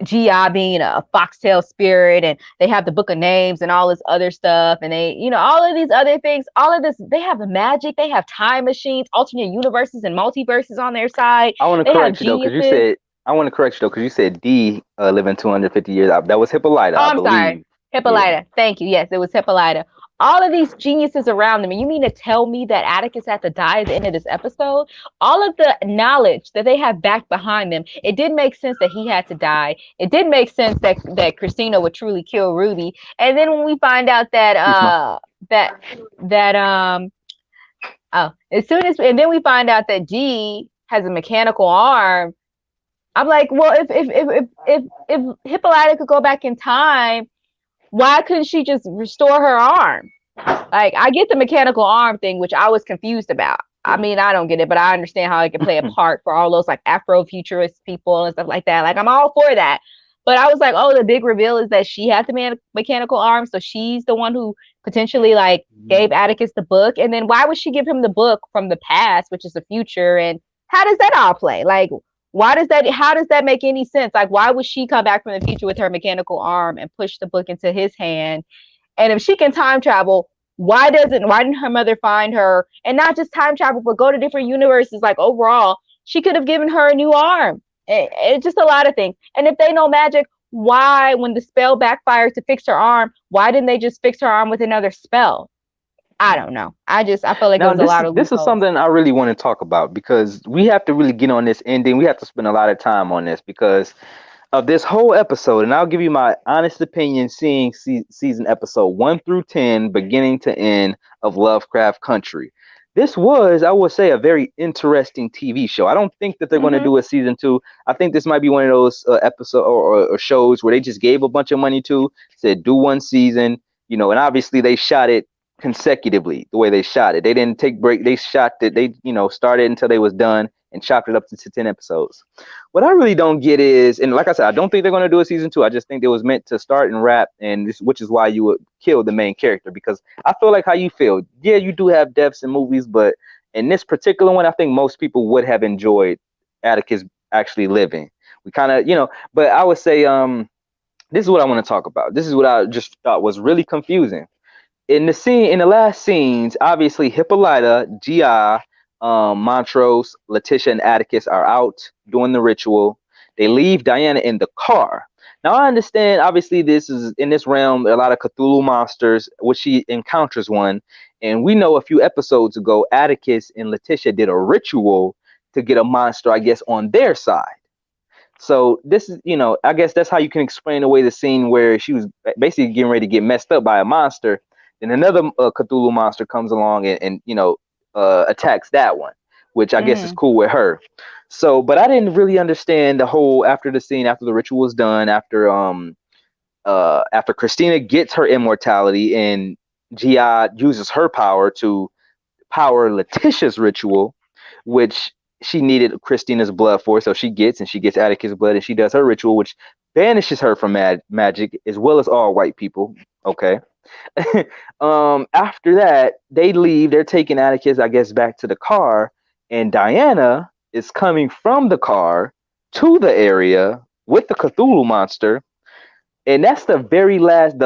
GI being a foxtail spirit, and they have the book of names and all this other stuff, and they, all of these other things, all of this, they have the magic, they have time machines, alternate universes and multiverses on their side. I want to They have correct you though, because you geniuses. said I want to correct you though, because you said D living 250 years. That was Hippolyta, Oh, I I'm sorry. believe. Yeah. Hippolyta. Thank you. Yes, it was Hippolyta. All of these geniuses around them. And you mean to tell me that Atticus had to die at the end of this episode? All of the knowledge that they have back behind them, it did make sense that he had to die. It did make sense that Christina would truly kill Ruby. And then when we find out that Isma. that that as soon as, and then we find out that G has a mechanical arm. I'm like, well, if Hippolyta could go back in time, why couldn't she just restore her arm? Like, I get the mechanical arm thing, which I was confused about. I mean, I don't get it, but I understand how it can play a part for all those like Afrofuturist people and stuff like that. Like, I'm all for that. But I was like, oh, the big reveal is that she has the mechanical arm, so she's the one who potentially like gave Atticus the book. And then why would she give him the book from the past, which is the future? And how does that all play? Like, why does that? How does that make any sense? Like, why would she come back from the future with her mechanical arm and push the book into his hand? And if she can time travel, why didn't her mother find her, and not just time travel, but go to different universes? Like, overall, she could have given her a new arm. It's just a lot of things. And if they know magic, why, when the spell backfired to fix her arm, why didn't they just fix her arm with another spell? I don't know. I felt like it Now was a this lot is of this is loopholes. something I really want to talk about, because we have to really get on this ending. We have to spend a lot of time on this because of this whole episode, and I'll give you my honest opinion seeing season episode 1 through 10, beginning to end, of Lovecraft Country. This was, I would say, a very interesting TV show. I don't think that they're going to Mm-hmm. do a season 2. I think this might be one of those episode or shows where they just gave a bunch of money to, said do one season, and obviously they shot it consecutively the way they shot it. They didn't take break. They shot it. They, started until they was done and chopped it up to 10 episodes. What I really don't get is, and like I said, I don't think they're going to do a season 2. I just think it was meant to start and wrap, and which is why you would kill the main character, because I feel like how you feel. Yeah, you do have deaths in movies, but in this particular one, I think most people would have enjoyed Atticus actually living. We kind of, but I would say, this is what I want to talk about. This is what I just thought was really confusing. In the last scenes, obviously Hippolyta, Gi, Montrose, Letitia, and Atticus are out doing the ritual. They leave Diana in the car. Now I understand, obviously, this is in this realm, a lot of Cthulhu monsters, which she encounters one. And we know a few episodes ago, Atticus and Letitia did a ritual to get a monster, I guess, on their side. So this is, I guess that's how you can explain away the scene where she was basically getting ready to get messed up by a monster. Then another Cthulhu monster comes along and attacks that one, which I guess is Mm-hmm. cool with her. So, but I didn't really understand the whole, after the scene, after the ritual was done, after Christina gets her immortality and Gi uses her power to power Letitia's ritual, which she needed Christina's blood for, so she gets Atticus' blood, and she does her ritual, which banishes her from magic, as well as all white people. Okay. After that, they leave. They're taking Atticus, I guess, back to the car, and Diana is coming from the car to the area with the Cthulhu monster. And that's the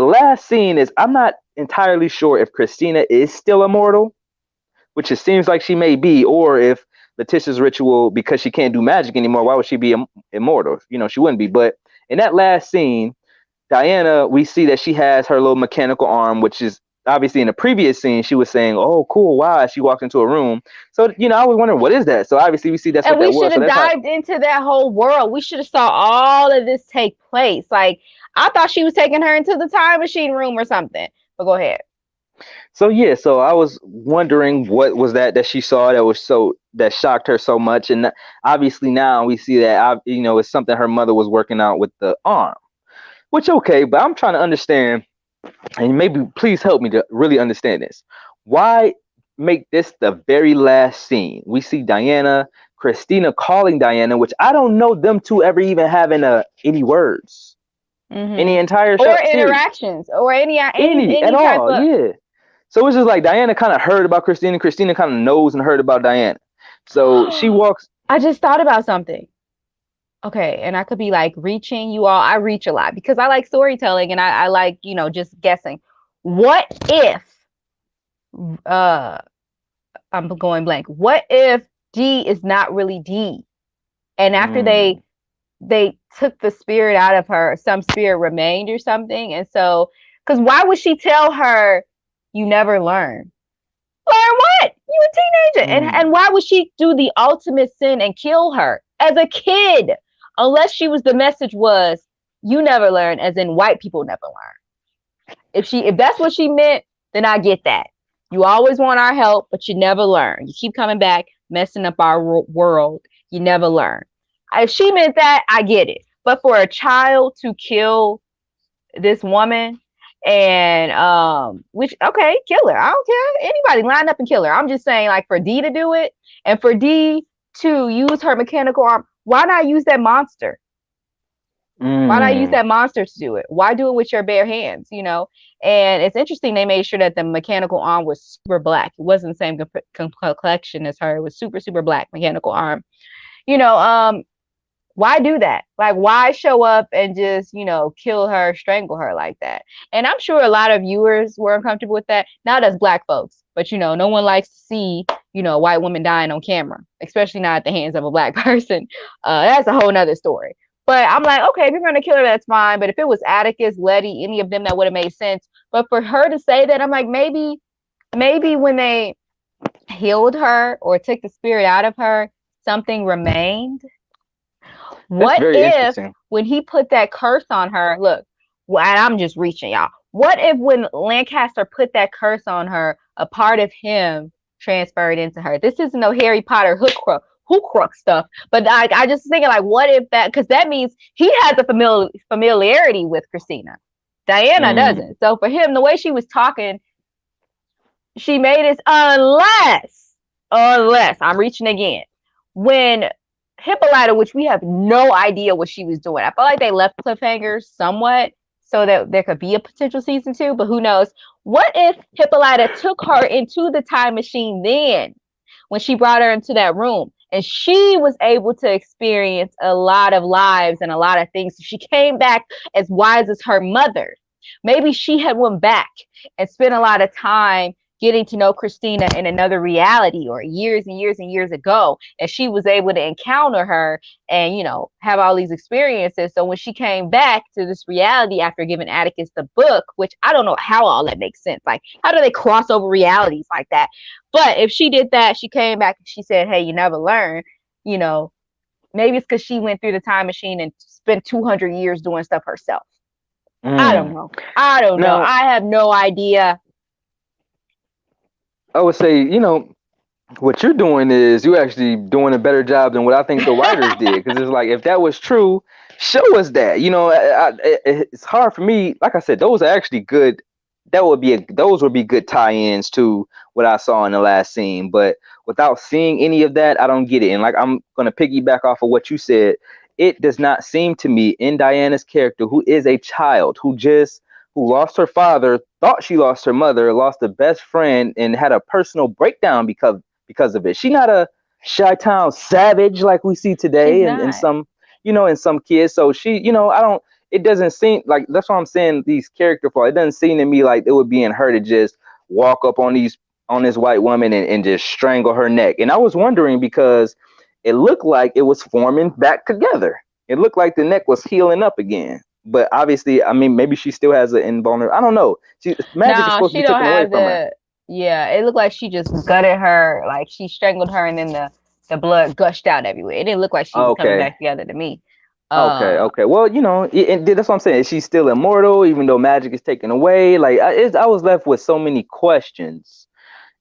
last scene is, I'm not entirely sure if Christina is still immortal, which it seems like she may be, or if Letitia's ritual, because she can't do magic anymore, why would she be immortal? She wouldn't be. But in that last scene, Diana, we see that she has her little mechanical arm, which is obviously in the previous scene, she was saying, "Oh, cool, wow," as she walked into a room. So, I was wondering, what is that? So obviously we see that's And what we that should was. So have that's how. dived into that whole world. We should have saw all of this take place. Like, I thought she was taking her into the time machine room or something. But go ahead. So yeah, so I was wondering what was that she saw that shocked her so much, and obviously now we see that it's something her mother was working out with the arm, which okay, but I'm trying to understand, and maybe please help me to really understand this. Why make this the very last scene? We see Christina calling Diana, which I don't know them two ever even having any words in the entire Or series, interactions, or any any at type all, of. yeah. So it's just like Diana kind of heard about Christina. Christina kind of knows and heard about Diana. So she walks. I just thought about something. Okay, and I could be like reaching you all. I reach a lot because I like storytelling and I like, just guessing. What if uh I'm going blank. What if D is not really D? And after Mm, they took the spirit out of her, some spirit remained or something. And so, because why would she tell her you never learn? Learn what? You a teenager. And mm, why would she do the ultimate sin and kill her as a kid? Unless the message was you never learn, as in white people never learn. If that's what she meant, then I get that. You always want our help, but you never learn. You keep coming back, messing up our world. You never learn. If she meant that, I get it. But for a child to kill this woman and which okay, kill her. I don't care. Anybody line up and kill her. I'm just saying, like, for D to do it and for D to use her mechanical arm, why not use that monster? Why not use mm. that monster to do it? Why do it with your bare hands? And it's interesting they made sure that the mechanical arm was super black. It wasn't the same complexion as her. It was super, super black mechanical arm. You know, um, why do that? Like, why show up and just, kill her, strangle her like that? And I'm sure a lot of viewers were uncomfortable with that. Not as black folks, but no one likes to see, white women dying on camera, especially not at the hands of a black person. That's a whole nother story. But I'm like, okay, if you're gonna kill her, that's fine. But if it was Atticus, Letty, any of them, that would have made sense. But for her to say that, I'm like, maybe when they healed her or took the spirit out of her, something remained. That's What very if interesting. when he put that curse on her, look, well, I'm just reaching, y'all. What if when Lancaster put that curse on her, a part of him transferred into her? This isn't no Harry Potter hook stuff, but I just thinking, like, what if that, because that means he has a familiarity with Christina. Diana Mm. doesn't. So for him, the way she was talking, she made it, unless I'm reaching again. When Hippolyta, which we have no idea what she was doing. I feel like they left cliffhangers somewhat so that there could be a potential season 2, but who knows? What if Hippolyta took her into the time machine then when she brought her into that room and she was able to experience a lot of lives and a lot of things? She came back as wise as her mother. Maybe she had went back and spent a lot of time getting to know Christina in another reality or years and years and years ago. And she was able to encounter her and, have all these experiences. So when she came back to this reality after giving Atticus the book, which I don't know how all that makes sense. Like, how do they cross over realities like that? But if she did that, she came back and she said, hey, you never learn, you know, maybe it's because she went through the time machine and spent 200 years doing stuff herself. I don't Mm. know. I don't know. Now, I have no idea. I would say, what you're doing is you actually doing a better job than what I think the writers did. Because it's like, if that was true, show us that. It's hard for me. Like I said, those are actually good. Those would be good tie-ins to what I saw in the last scene. But without seeing any of that, I don't get it. And like, I'm gonna piggyback off of what you said. It does not seem to me in Diana's character, who is a child, who lost her father, thought she lost her mother, lost a best friend, and had a personal breakdown because of it. She's not a Chi-Town savage like we see She's today and not. some, in some kids. So she, I don't, it doesn't seem like, that's why I'm saying these character flaws. It doesn't seem to me like it would be in her to just walk up on this white woman and just strangle her neck. And I was wondering because it looked like it was forming back together. It looked like the neck was healing up again. but obviously, I mean, maybe she still has an invulnerable. I don't know. Magic is No, supposed to she be don't taken away have from her. the. Yeah, it looked like she just gutted her, like she strangled her, and then the blood gushed out everywhere. It didn't look like she was coming Okay. back together to me. Okay, Uh, okay. Well, that's what I'm saying. She's still immortal, even though magic is taken away. Like, I was left with so many questions,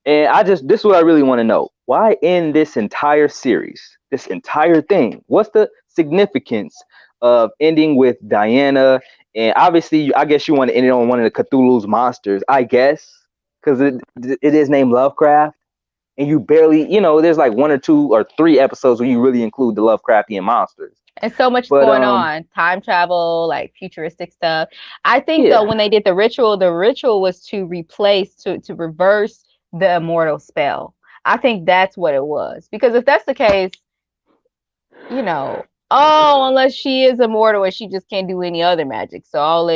and this is what I really want to know. Why in this entire series, this entire thing, what's the significance of ending with Diana? And obviously, I guess you want to end it on one of the Cthulhu's monsters, I guess, because it is named Lovecraft, and you barely, there's like one or two or three episodes where you really include the Lovecraftian monsters. and so much But going on, time travel, like futuristic stuff. I think though, yeah. when they did the ritual was to replace, to reverse the immortal spell. I think that's what it was. Because if that's the case, unless she is immortal and she just can't do any other magic. So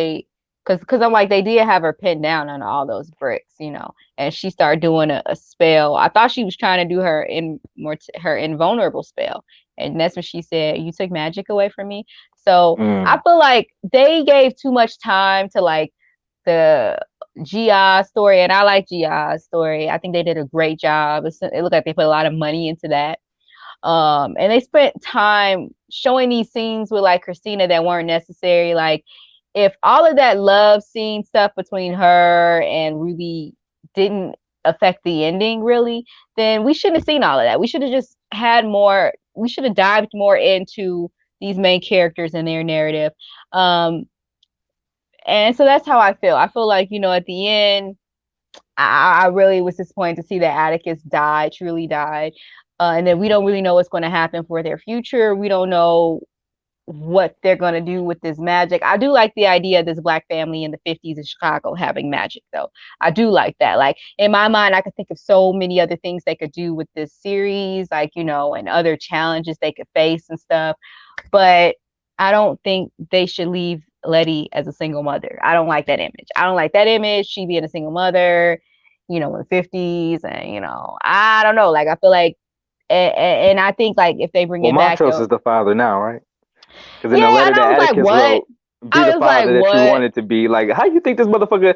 because I'm like, they did have her pinned down on all those bricks, and she started doing a spell. I thought she was trying to do her invulnerable spell, and that's when she said, "You took magic away from me." So I Mm. feel like they gave too much time to like the GI story, and I like GI's story. I think they did a great job. It looked like they put a lot of money into that. And they spent time showing these scenes with like Christina that weren't necessary. Like, if all of that love scene stuff between her and Ruby didn't affect the ending really, then we shouldn't have seen all of that. We should have just had more, we should have dived more into these main characters and their narrative. Um, and so that's how I feel. I feel like, at the end, I really was disappointed to see that Atticus died, truly died. And then we don't really know what's going to happen for their future. We don't know what they're going to do with this magic. I do like the idea of this black family in the 50s in Chicago having magic, though. I do like that. Like, in my mind, I could think of so many other things they could do with this series, like, and other challenges they could face and stuff. But I don't think they should leave Letty as a single mother. I don't like that image. I don't like that image. She being a single mother, in the 50s. And, I don't know. Like, I feel like, and I think, like, if they bring Well, it back, Montrose though. is the father now, right? Because in the Yeah. letter And I that was like, Atticus what? wrote, be the I was like, father that you what? wanted to be. Like, how you think this motherfucker,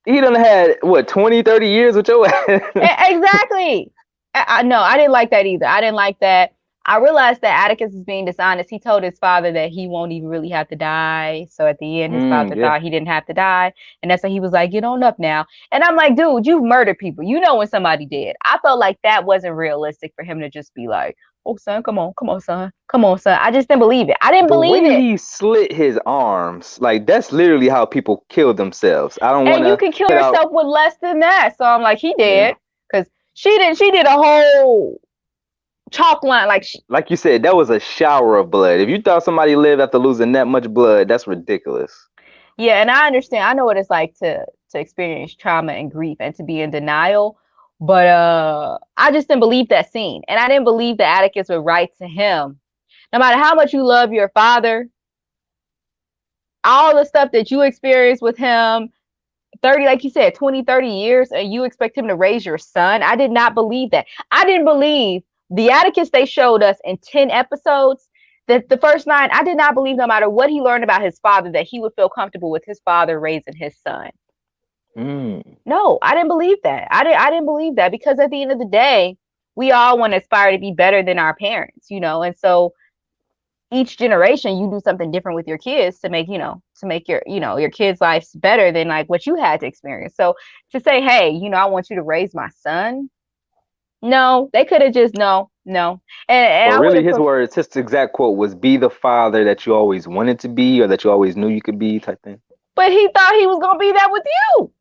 he done had, what, 20, 30 years with your ass? Exactly. No, I didn't like that either. I didn't like that. I realized that Atticus is being dishonest. He told his father that he won't even really have to die. So at the end, his father Yeah. thought he didn't have to die. And that's why he was like, get on up now. And I'm like, dude, you've murdered people. You know when somebody did. I felt like that wasn't realistic for him to just be like, oh, son, come on, son. Come on, son. I just didn't believe it. I didn't The believe way it. he slit his arms, like, that's literally how people kill themselves. I don't want And you to can kill put out, yourself with less than that. So I'm like, he yeah. did. Because she did a whole chalk line. Like, Like you said, that was a shower of blood. If you thought somebody lived after losing that much blood, that's ridiculous. yeah, and I understand. I know what it's like to experience trauma and grief and to be in denial. But I just didn't believe that scene. And I didn't believe that Atticus would write to him. No matter how much you love your father, all the stuff that you experienced with him, 30, like you said, 20, 30 years, and you expect him to raise your son. I did not believe that. I didn't believe the Atticus they showed us in 10 episodes. That the first nine, I did not believe, no matter what he learned about his father, that he would feel comfortable with his father raising his son. Mm. No, I didn't believe that. I didn't believe that, because at the end of the day, we all want to aspire to be better than our parents, and so each generation you do something different with your kids to make your kids' lives better than like what you had to experience. So to say, hey, I want you to raise my son, no, they could have just, no. And Or I would really, have his words, his exact quote was, "Be the father that you always wanted to be, or that you always knew you could be," type thing. but he thought he was gonna be that with you.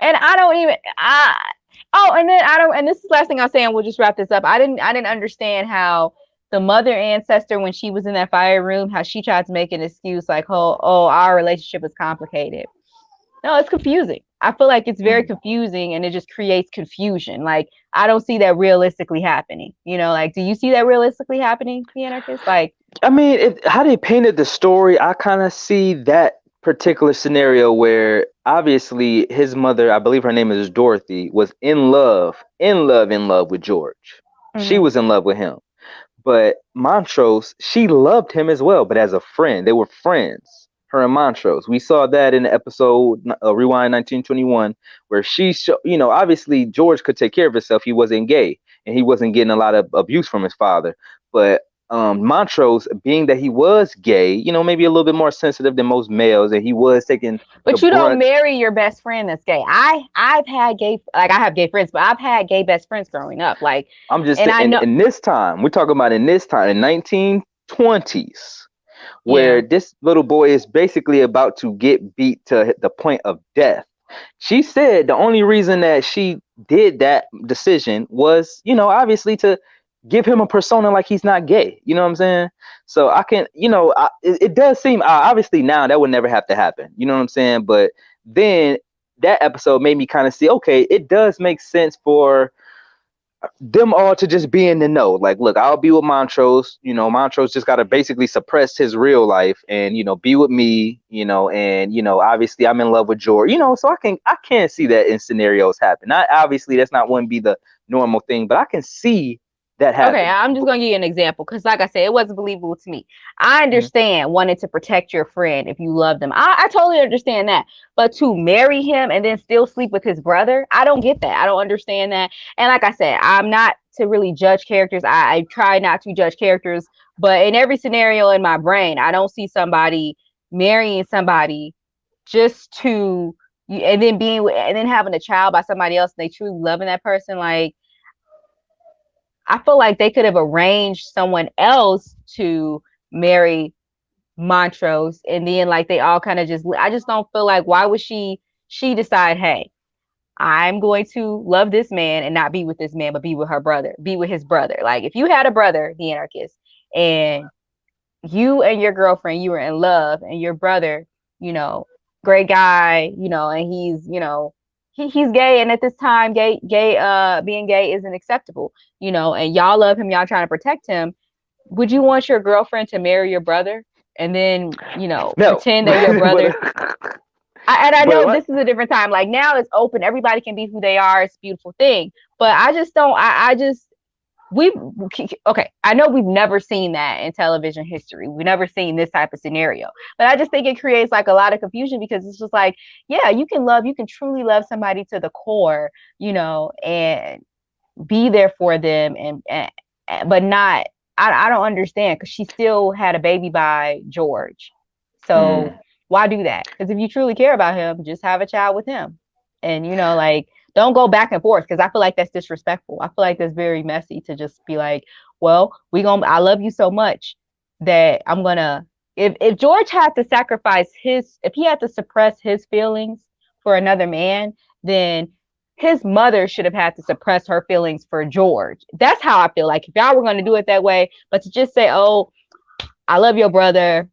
And I don't even I oh, and then I don't, and this is the last thing I'll say, and we'll just wrap this up. I didn't understand how the mother ancestor, when she was in that fire room, how she tried to make an excuse like, oh, our relationship is complicated. No, it's confusing. I feel like it's very Mm. confusing, and it just creates confusion. Like, I don't see that realistically happening. Like, do you see that realistically happening, the Anarkist? Like, I mean, how they painted the story, I kind of see that particular scenario where obviously his mother, I believe her name is Dorothy, was in love, in love with George. She mm-hmm, was in love with him. But Montrose, she loved him as well, but as a friend. They were friends. her and Montrose. We saw that in the episode Rewind 1921, where obviously George could take care of himself. He wasn't gay, and he wasn't getting a lot of abuse from his father. But Montrose, being that he was gay, maybe a little bit more sensitive than most males, and he was taking the But you don't brunt. marry your best friend that's gay. I've had gay, like I have gay friends, but I've had gay best friends growing up. Like, I'm just and I saying, know, in this time, we're talking about in this time, in 1920s, yeah. where this little boy is basically about to get beat to the point of death. She said the only reason that she did that decision was, obviously to give him a persona like he's not gay. You know what I'm saying? So I can, it does seem obviously now that would never have to happen. You know what I'm saying? But then that episode made me kind of see, okay, it does make sense for them all to just be in the know. Like, look, I'll be with Montrose. Montrose just got to basically suppress his real life and, be with me, and, obviously I'm in love with George, so I can see that in scenarios happen. Not obviously that's not wouldn't be the normal thing, but I can see that Okay, happen. I'm just gonna give you an example because, like I said, it wasn't believable to me. I Mhm. understand wanting to protect your friend if you love them. I totally understand that. But to marry him and then still sleep with his brother, I don't get that. I don't understand that. And like I said, I'm not to really judge characters. I try not to judge characters, but in every scenario in my brain, I don't see somebody marrying somebody just to and then and then having a child by somebody else and they truly loving that person. Like, I feel like they could have arranged someone else to marry Montrose, and then like they all kind of just. I just don't feel like why would she decide, hey, I'm going to love this man and not be with this man, but be with her brother, be with his brother. Like if you had a brother, the anarchist, and you and your girlfriend, you were in love, and your brother, you know, great guy, and he's, he's gay, and at this time, being gay isn't acceptable, and y'all love him, y'all trying to protect him. Would you want your girlfriend to marry your brother and then, No, pretend that your brother? but And I but know what? this is a different time. Like now, it's open; everybody can be who they are. It's a beautiful thing. But I just don't. I just we okay. I know we've never seen that in television history. We've never seen this type of scenario. But I just think it creates like a lot of confusion because it's just like, yeah, you can truly love somebody to the core, and be there for them, and but not. I don't understand because she still had a baby by George. So Mm. why do that? Because if you truly care about him, just have a child with him, and like don't go back and forth because I feel like that's disrespectful. I feel like that's very messy to just be like, well, I love you so much that I'm gonna. If George had to if he had to suppress his feelings for another man, then his mother should have had to suppress her feelings for George. That's how I feel like if y'all were going to do it that way, but to just say, oh, I love your brother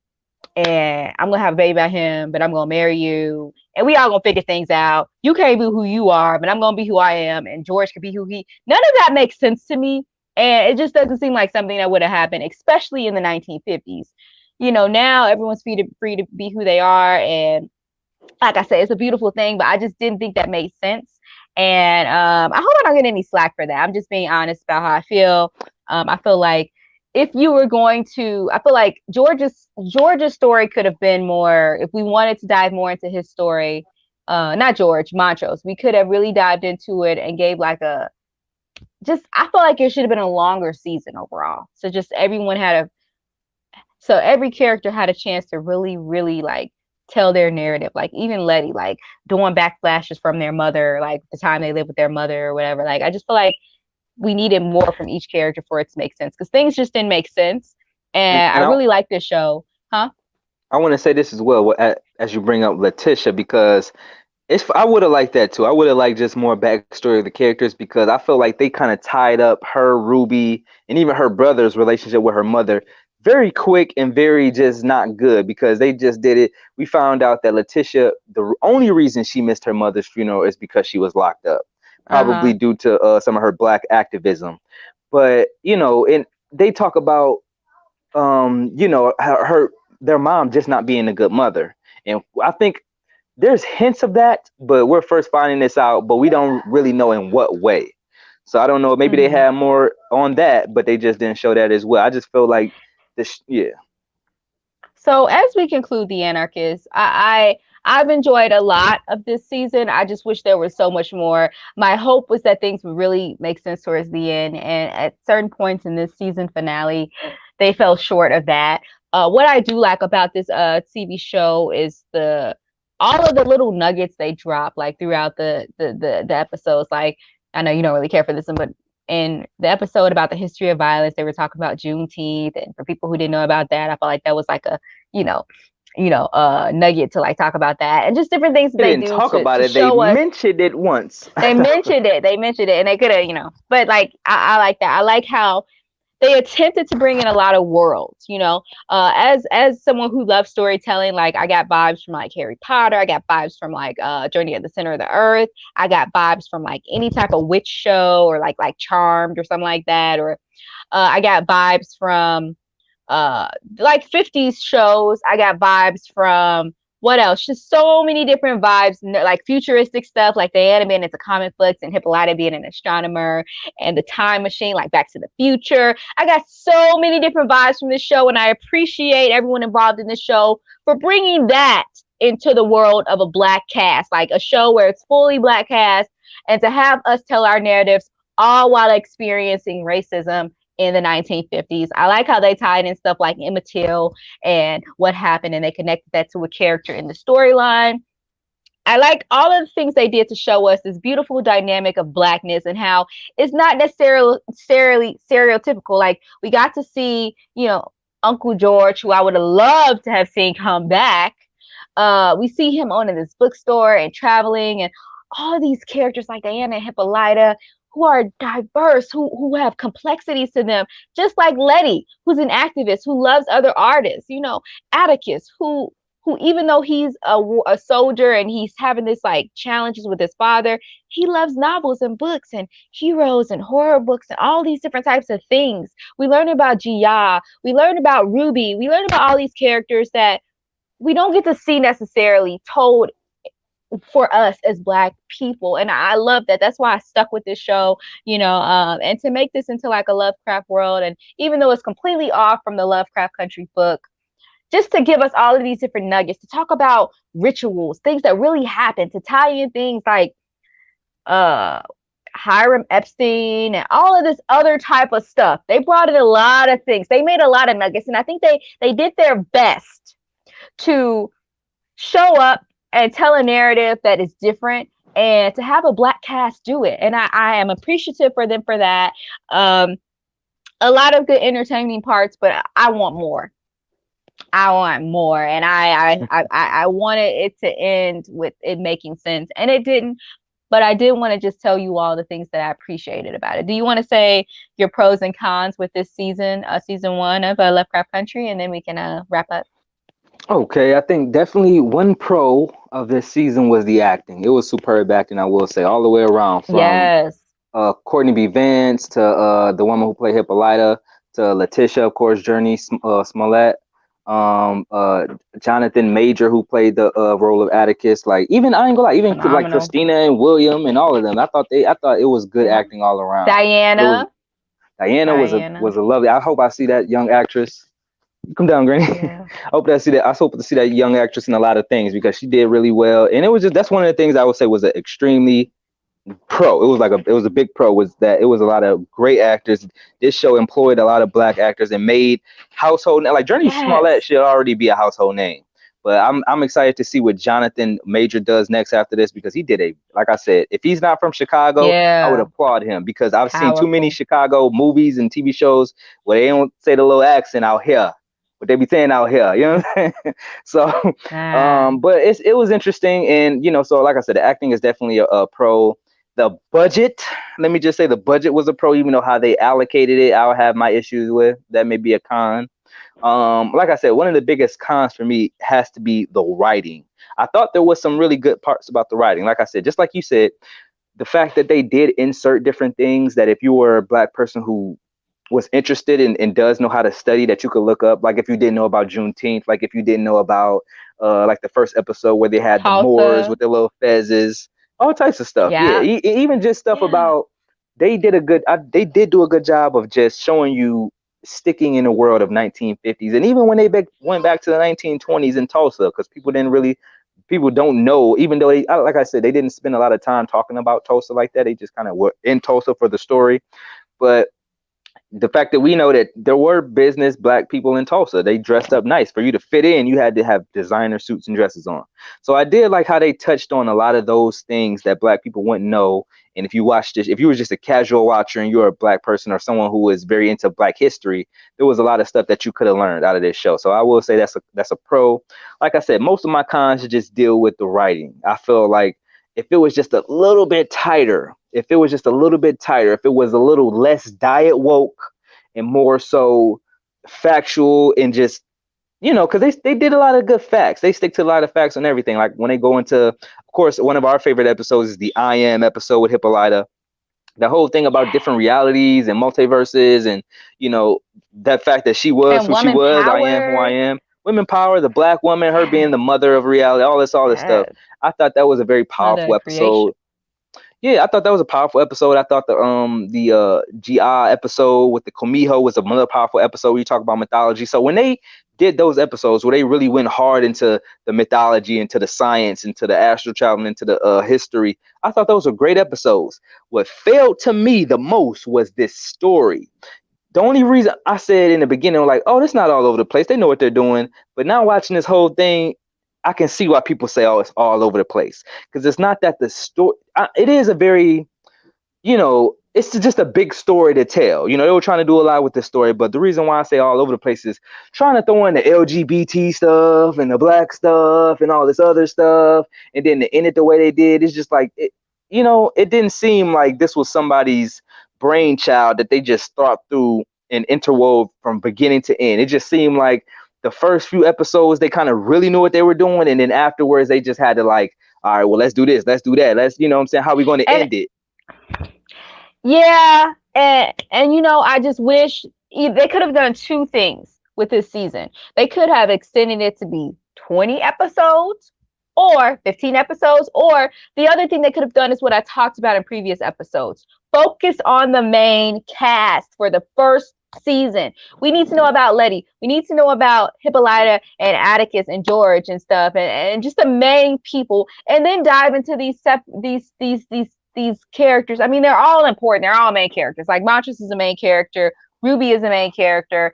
and I'm going to have a baby by him, but I'm going to marry you and we all going to figure things out. You can't be who you are, but I'm going to be who I am and George can be who he. None of that makes sense to me. And it just doesn't seem like something that would have happened, especially in the 1950s. Now everyone's free to be who they are. And like I said, it's a beautiful thing, but I just didn't think that made sense. And I hope I don't get any slack for that. I'm just being honest about how I feel. I feel like if you were going to, I feel like George's story could have been more. If we wanted to dive more into his story, not George Montrose, we could have really dived into it and gave like a just. I feel like it should have been a longer season overall. So every character had a chance to really, really like tell their narrative. Like even Letty, like doing backflashes from their mother, like the time they lived with their mother or whatever. Like I just feel like we needed more from each character for it to make sense because things just didn't make sense. and, And I and I, really like this show, huh? I want to say this as well as you bring up Letitia, because I would have liked that too. I would have liked just more backstory of the characters because I feel like they kind of tied up her, Ruby, and even her brother's relationship with her mother very quick and very just not good because they just did it. We found out that Letitia, the only reason she missed her mother's funeral is because she was locked up, probably Uh-huh. due to some of her black activism. But and they talk about their mom just not being a good mother, and I think there's hints of that, but we're first finding this out, but we don't really know in what way. So I don't know. Maybe they Mm-hmm. had more on that, but they just didn't show that as well. I just feel like this, yeah. So as we conclude the Anarchist, I've enjoyed a lot of this season. I just wish there was so much more. My hope was that things would really make sense towards the end, and at certain points in this season finale, they fell short of that. What I do like about this TV show is the all of the little nuggets they drop like throughout the episodes. Like I know you don't really care for this one, but in the episode about the history of violence, they were talking about Juneteenth, and for people who didn't know about that, I felt like that was like a you know nugget to like talk about that and just different things that They they didn't do talk about to it. They show us. mentioned it once. They mentioned it. They mentioned it, and they could have, but like I like that. I like how they attempted to bring in a lot of worlds, as someone who loves storytelling, like I got vibes from like Harry Potter, I got vibes from like Journey at the Center of the Earth, I got vibes from like any type of witch show or like Charmed or something like that, or I got vibes from like 50s shows. I got vibes from what else? Just so many different vibes, like futuristic stuff, like the anime into comic books and Hippolyta being an astronomer and the time machine, like Back to the Future. I got so many different vibes from this show, and I appreciate everyone involved in this show for bringing that into the world of a black cast, like a show where it's fully black cast, and to have us tell our narratives all while experiencing racism in the 1950s. I like how they tied in stuff like Emmett Till and what happened, and they connected that to a character in the storyline. I like all of the things they did to show us this beautiful dynamic of blackness and how it's not necessarily stereotypical. Like we got to see, Uncle George, who I would have loved to have seen come back. We see him owning this bookstore and traveling, and all of these characters like Diana and Hippolyta who are diverse, who have complexities to them, just like Letty, who's an activist who loves other artists. Atticus, who even though he's a soldier and he's having this like challenges with his father, he loves novels and books and heroes and horror books and all these different types of things. We learn about Gia, we learn about Ruby, we learn about all these characters that we don't get to see necessarily told for us as black people, and I love that. That's why I stuck with this show, and to make this into like a Lovecraft world, and even though it's completely off from the Lovecraft Country book, just to give us all of these different nuggets, to talk about rituals, things that really happen, to tie in things like uh Hiram Epstein and all of this other type of stuff. They brought in a lot of things. They made a lot of nuggets, and I think they did their best to show up and tell a narrative that is different, and to have a black cast do it. And I am appreciative for them for that. A lot of good entertaining parts, but I want more. I want more, and I wanted it to end with it making sense, and it didn't. But I did want to just tell you all the things that I appreciated about it. Do you want to say your pros and cons with this season, season 1 of Lovecraft Country, and then we can wrap up? Okay, I think definitely one pro of this season was the acting. It was superb acting, I will say, all the way around, from Yes. Courtney B. Vance to the woman who played Hippolyta, to Letitia, of course, Journey Smollett, Jonathan Major, who played the role of Atticus. Like, even I ain't gonna lie, even like Phenomenal. Christina and William and all of them, I thought it was good Yeah. acting all around. Diana. Diana was a lovely. I hope I see that young actress. Come down, Granny. Yeah. I hope to see that young actress in a lot of things, because she did really well. And it was that's one of the things I would say was an extremely pro. It was a big pro, was that it was a lot of great actors. This show employed a lot of black actors and made household, like Journey Smollett should already be a household name. But I'm excited to see what Jonathan Major does next after this, because he did like I said, if he's not from Chicago, I would applaud him, because I've seen too many Chicago movies and TV shows where they don't say the little accent out here, what they be saying out here, you know what I'm saying? So, but it was interesting, and so like I said, the acting is definitely a pro. The budget, let me just say, the budget was a pro, even though how they allocated it, I'll have my issues with. That may be a con. Like I said, one of the biggest cons for me has to be the writing. I thought there was some really good parts about the writing. Like I said, just like you said, the fact that they did insert different things that if you were a black person who was interested in and does know how to study, that you could look up. Like if you didn't know about Juneteenth, like if you didn't know about like the first episode where they had the Moors with their little fezzes, all types of stuff. Yeah, even just stuff about, they did do a good job of just showing you sticking in the world of 1950s, and even when they went back to the 1920s in Tulsa, because people don't know, even though like I said, they didn't spend a lot of time talking about Tulsa like that. They just kind of were in Tulsa for the story. But the fact that we know that there were business black people in Tulsa, they dressed up nice. For you to fit in, you had to have designer suits and dresses on. So I did like how they touched on a lot of those things that black people wouldn't know. And if you watched this, if you were just a casual watcher and you're a black person or someone who is very into black history, there was a lot of stuff that you could have learned out of this show. So I will say that's a pro. Like I said, most of my cons just deal with the writing. I feel like if it was just a little bit tighter, if it was just a little bit tighter, if it was a little less diet woke and more so factual and just, because they did a lot of good facts. They stick to a lot of facts on everything. Like when they go into, of course, one of our favorite episodes is the I Am episode with Hippolyta. The whole thing about different realities and multiverses and, that fact that she was And who she woman was, I am who I power. am. Women power, the black woman, her being the mother of reality, all this stuff. Yes. I thought that was a very Mother powerful of creation. episode. Yeah, I thought that was a powerful episode. I thought the GI episode with the Komiho was another powerful episode where you talk about mythology. So when they did those episodes where they really went hard into the mythology, into the science, into the astral travel, into the history, I thought those were great episodes. What failed to me the most was this story. The only reason I said in the beginning, like, oh, it's not all over the place. They know what they're doing. But now watching this whole thing, I can see why people say, oh, it's all over the place. Because it's not that the story, it is a very, it's just a big story to tell. They were trying to do a lot with this story. But the reason why I say all over the place is trying to throw in the LGBT stuff and the black stuff and all this other stuff. And then to end it the way they did, it's just like, it didn't seem like this was somebody's brainchild that they just thought through and interwove from beginning to end. It just seemed like the first few episodes they kind of really knew what they were doing, and then afterwards they just had to like, all right, well, let's do this, let's do that, let's, what I'm saying, how are we going to And end it? yeah, and I just wish they could have done two things with this season. They could have extended it to be 20 episodes or 15 episodes, or the other thing they could have done is what I talked about in previous episodes. Focus on the main cast for the first season. We need to know about Letty. We need to know about Hippolyta and Atticus and George and stuff, and just the main people, and then dive into these characters. I mean, they're all important. They're all main characters. Like Montrose is a main character. Ruby is a main character.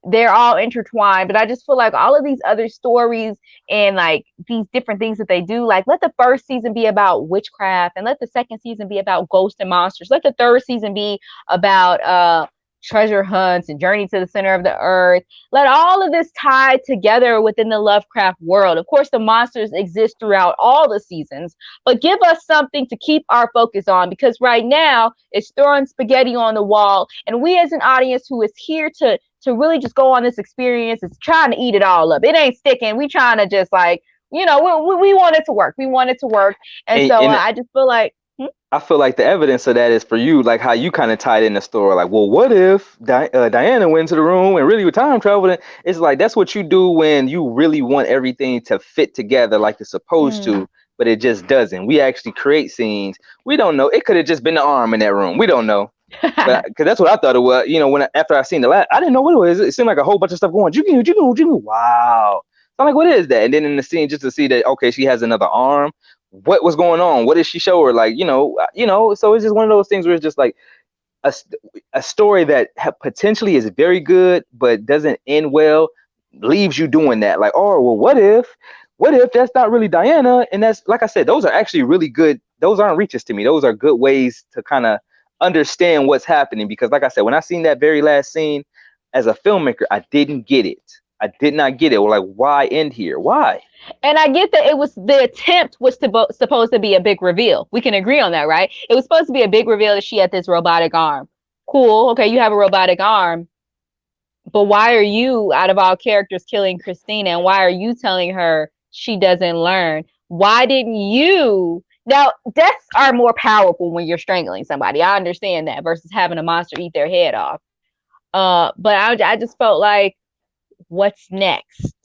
They're all intertwined, but I just feel like all of these other stories and like these different things that they do, like let the first season be about witchcraft and let the second season be about ghosts and monsters. Let the third season be about treasure hunts and journey to the center of the earth. Let all of this tie together within the Lovecraft world. Of course, the monsters exist throughout all the seasons, but give us something to keep our focus on, because right now it's throwing spaghetti on the wall, and we as an audience who is here to really just go on this experience is trying to eat it all up. It ain't sticking. We trying to just like, we want it to work. We want it to work. And so And I just feel like, I feel like the evidence of that is for you, like how you kind of tied in the story. Like, well, what if Diana went into the room and really with time travel? It's like that's what you do when you really want everything to fit together like it's supposed to, but it just doesn't. We actually create scenes. We don't know. It could have just been the arm in that room. We don't know. But because that's what I thought it was. After I seen the last, I didn't know what it was. It seemed like a whole bunch of stuff going. Jiggle, jiggle, jiggle. Wow. So I'm like, what is that? And then in the scene, just to see that, okay, she has another arm. What was going on? What did she show her? Like, So it's just one of those things where it's just like a, a story that potentially is very good, but doesn't end well, leaves you doing that. Like, oh, well, what if that's not really Diana? And that's, like I said, those are actually really good. Those aren't reaches to me. Those are good ways to kind of understand what's happening. Because like I said, when I seen that very last scene as a filmmaker, I didn't get it. I did not get it. Well, like, why end here? Why? and I get that the attempt was supposed to be a big reveal. We can agree on that, right? It was supposed to be a big reveal that she had this robotic arm. Cool. Okay, you have a robotic arm. But why are you, out of all characters, killing Christina? And why are you telling her she doesn't learn? Why didn't you? Now, deaths are more powerful when you're strangling somebody. I understand that versus having a monster eat their head off. But I just felt like, what's next?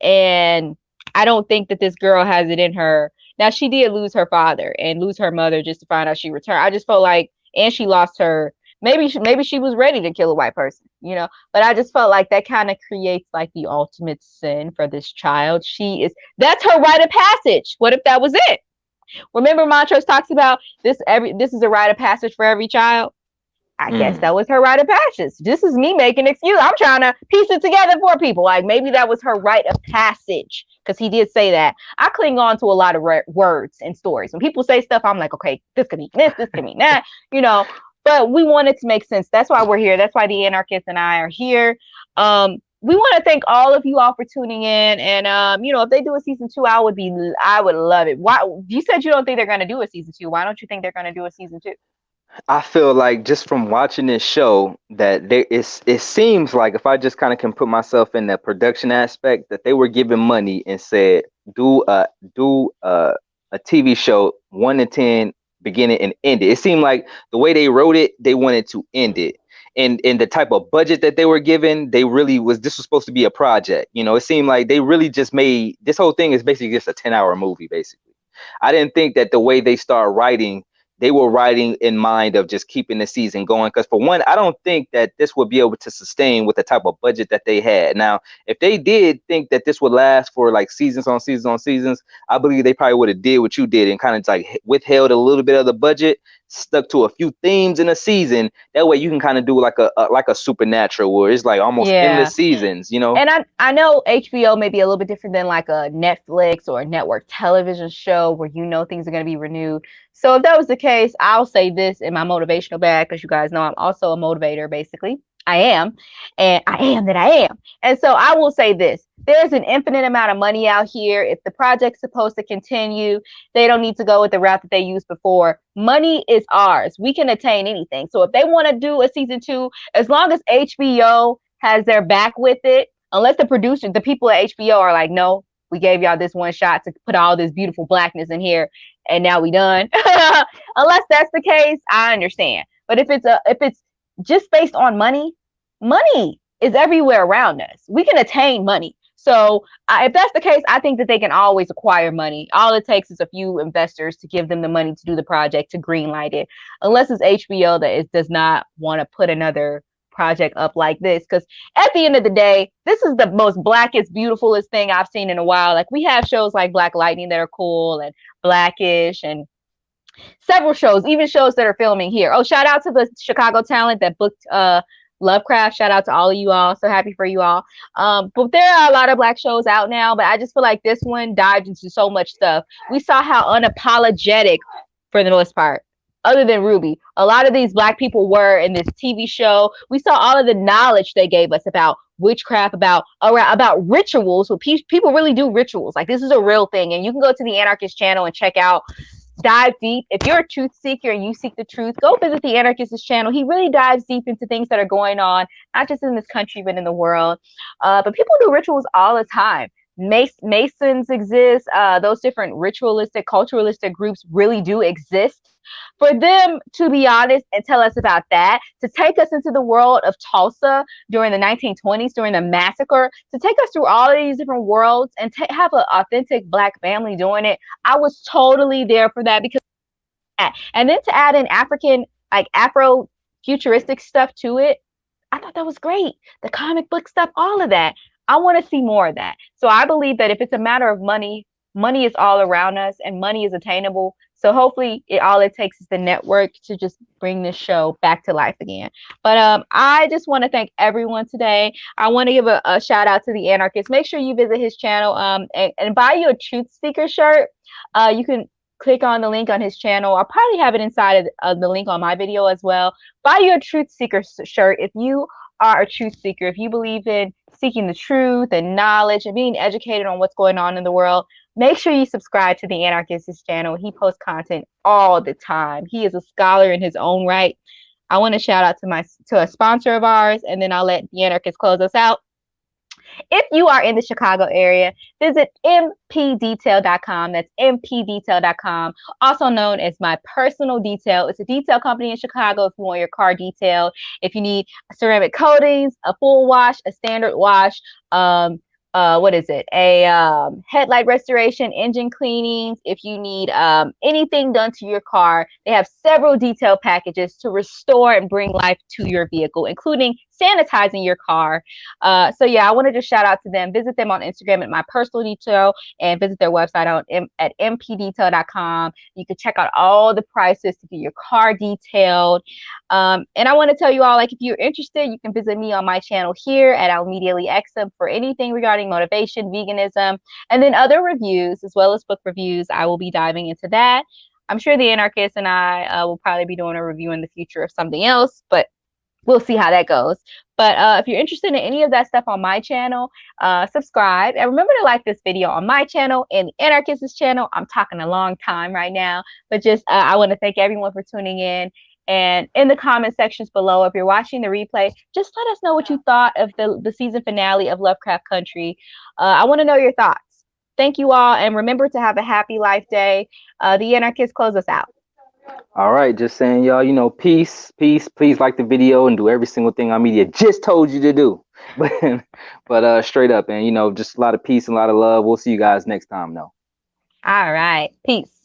And I don't think that this girl has it in her. Now, she did lose her father and lose her mother just to find out she returned. I just felt like, and she lost her maybe she was ready to kill a white person, but I just felt like that kind of creates like the ultimate sin for this child. That's her rite of passage. What if that was it? Remember Montrose talks about this is a rite of passage for every child. I guess that was her rite of passage. This is me making an excuse. I'm trying to piece it together for people. Like maybe that was her rite of passage, because he did say that. I cling on to a lot of words and stories. When people say stuff, I'm like, okay, this could mean this could mean that, But we want it to make sense. That's why we're here. That's why the Anarkists and I are here. We want to thank all of you all for tuning in. And if they do a season 2, I would love it. Why? You said you don't think they're going to do a season 2. Why don't you think they're going to do a season 2? I feel like just from watching this show that it seems like, if I just kind of can put myself in the production aspect, that they were given money and said do a TV show 1 to 10, beginning and end it. It seemed like the way they wrote it, they wanted to end it. And the type of budget that they were given, this was supposed to be a project. It seemed like they really just made this whole thing is basically just a 10-hour movie, basically. I didn't think that the way they started writing, they were writing in mind of just keeping the season going. Because for one, I don't think that this would be able to sustain with the type of budget that they had. Now, if they did think that this would last for like seasons on seasons on seasons, I believe they probably would have did what you did and kind of like withheld a little bit of the budget, stuck to a few themes in a season. That way you can kind of do like a Supernatural, where it's like almost endless seasons, And I know HBO may be a little bit different than like a Netflix or a network television show where things are going to be renewed. So if that was the case, I'll say this in my motivational bag, because you guys know I'm also a motivator, basically. I am, and I am that I am. And so I will say this. There's an infinite amount of money out here. If the project's supposed to continue, they don't need to go with the route that they used before. Money is ours. We can attain anything. So if they want to do a season 2, as long as HBO has their back with it, unless the people at HBO are like, no, we gave y'all this one shot to put all this beautiful blackness in here, and now we done. Unless that's the case, I understand. But if it's just based on money is everywhere around us. We can attain money. So if that's the case, I think that they can always acquire money. All it takes is a few investors to give them the money to do the project, to greenlight it. Unless it's HBO that does not want to put another project up like this, because at the end of the day, this is the most blackest, beautifulest thing I've seen in a while. Like, we have shows like Black Lightning that are cool, and Blackish, and several shows, even shows that are filming here. Oh, shout out to the Chicago talent that booked Lovecraft. Shout out to all of you all. So happy for you all. But there are a lot of black shows out now, but I just feel like this one dived into so much stuff. We saw how unapologetic, for the most part, other than Ruby, a lot of these black people were in this TV show. We saw all of the knowledge they gave us about witchcraft, about rituals. So people really do rituals. Like, this is a real thing. And you can go to the Anarkist channel and check out, dive deep. If you're a truth seeker and you seek the truth, go visit the Anarkist's channel. He really dives deep into things that are going on, not just in this country, but in the world. But people do rituals all the time. Masons exist. Those different ritualistic, culturalistic groups really do exist. For them to be honest and tell us about that, to take us into the world of Tulsa during the 1920s, during the massacre, to take us through all of these different worlds and have an authentic black family doing it, I was totally there for that. Because, and then to add in African, like Afro futuristic stuff to it, I thought that was great. The comic book stuff, all of that. I want to see more of that. So I believe that if it's a matter of money, money is all around us and money is attainable. So hopefully all it takes is the network to just bring this show back to life again. But I just want to thank everyone today. I want to give a shout out to the Anarkist. Make sure you visit his channel and buy you a Truth Seeker shirt. You can click on the link on his channel. I'll probably have it inside of the link on my video as well. Buy you a Truth Seeker shirt if you are a truth seeker, if you believe in seeking the truth and knowledge and being educated on what's going on in the world. Make sure you subscribe to the Anarkist's channel. He posts content all the time. He is a scholar in his own right. I want to shout out to a sponsor of ours, and then I'll let the Anarkist close us out. If you are in the Chicago area, visit mpdetail.com. That's mpdetail.com, also known as My Personal Detail. It's a detail company in Chicago if you want your car detailed. If you need ceramic coatings, a full wash, a standard wash, what is it? A headlight restoration, engine cleanings. If you need anything done to your car, they have several detailed packages to restore and bring life to your vehicle, including sanitizing your car. So yeah, I wanted to shout out to them. Visit them on Instagram at my personal detail, and visit their website at mpdetail.com. You can check out all the prices to get your car detailed. And I want to tell you all, like, if you're interested, you can visit me on my channel here at Almedia Exum for anything regarding motivation, veganism, and then other reviews as well as book reviews. I will be diving into that. I'm sure the Anarkist and I will probably be doing a review in the future of something else, but we'll see how that goes. But if you're interested in any of that stuff on my channel, subscribe. And remember to like this video on my channel and the Anarchist's channel. I'm talking a long time right now, but just I want to thank everyone for tuning in. And in the comment sections below, if you're watching the replay, just let us know what you thought of the season finale of Lovecraft Country. I want to know your thoughts. Thank you all, and remember to have a happy life day. The Anarchist, close us out. All right, just saying, y'all, you know, peace, peace. Please like the video and do every single thing Almedia just told you to do. But straight up, and you know, just a lot of peace and a lot of love. We'll see you guys next time, though. All right. Peace.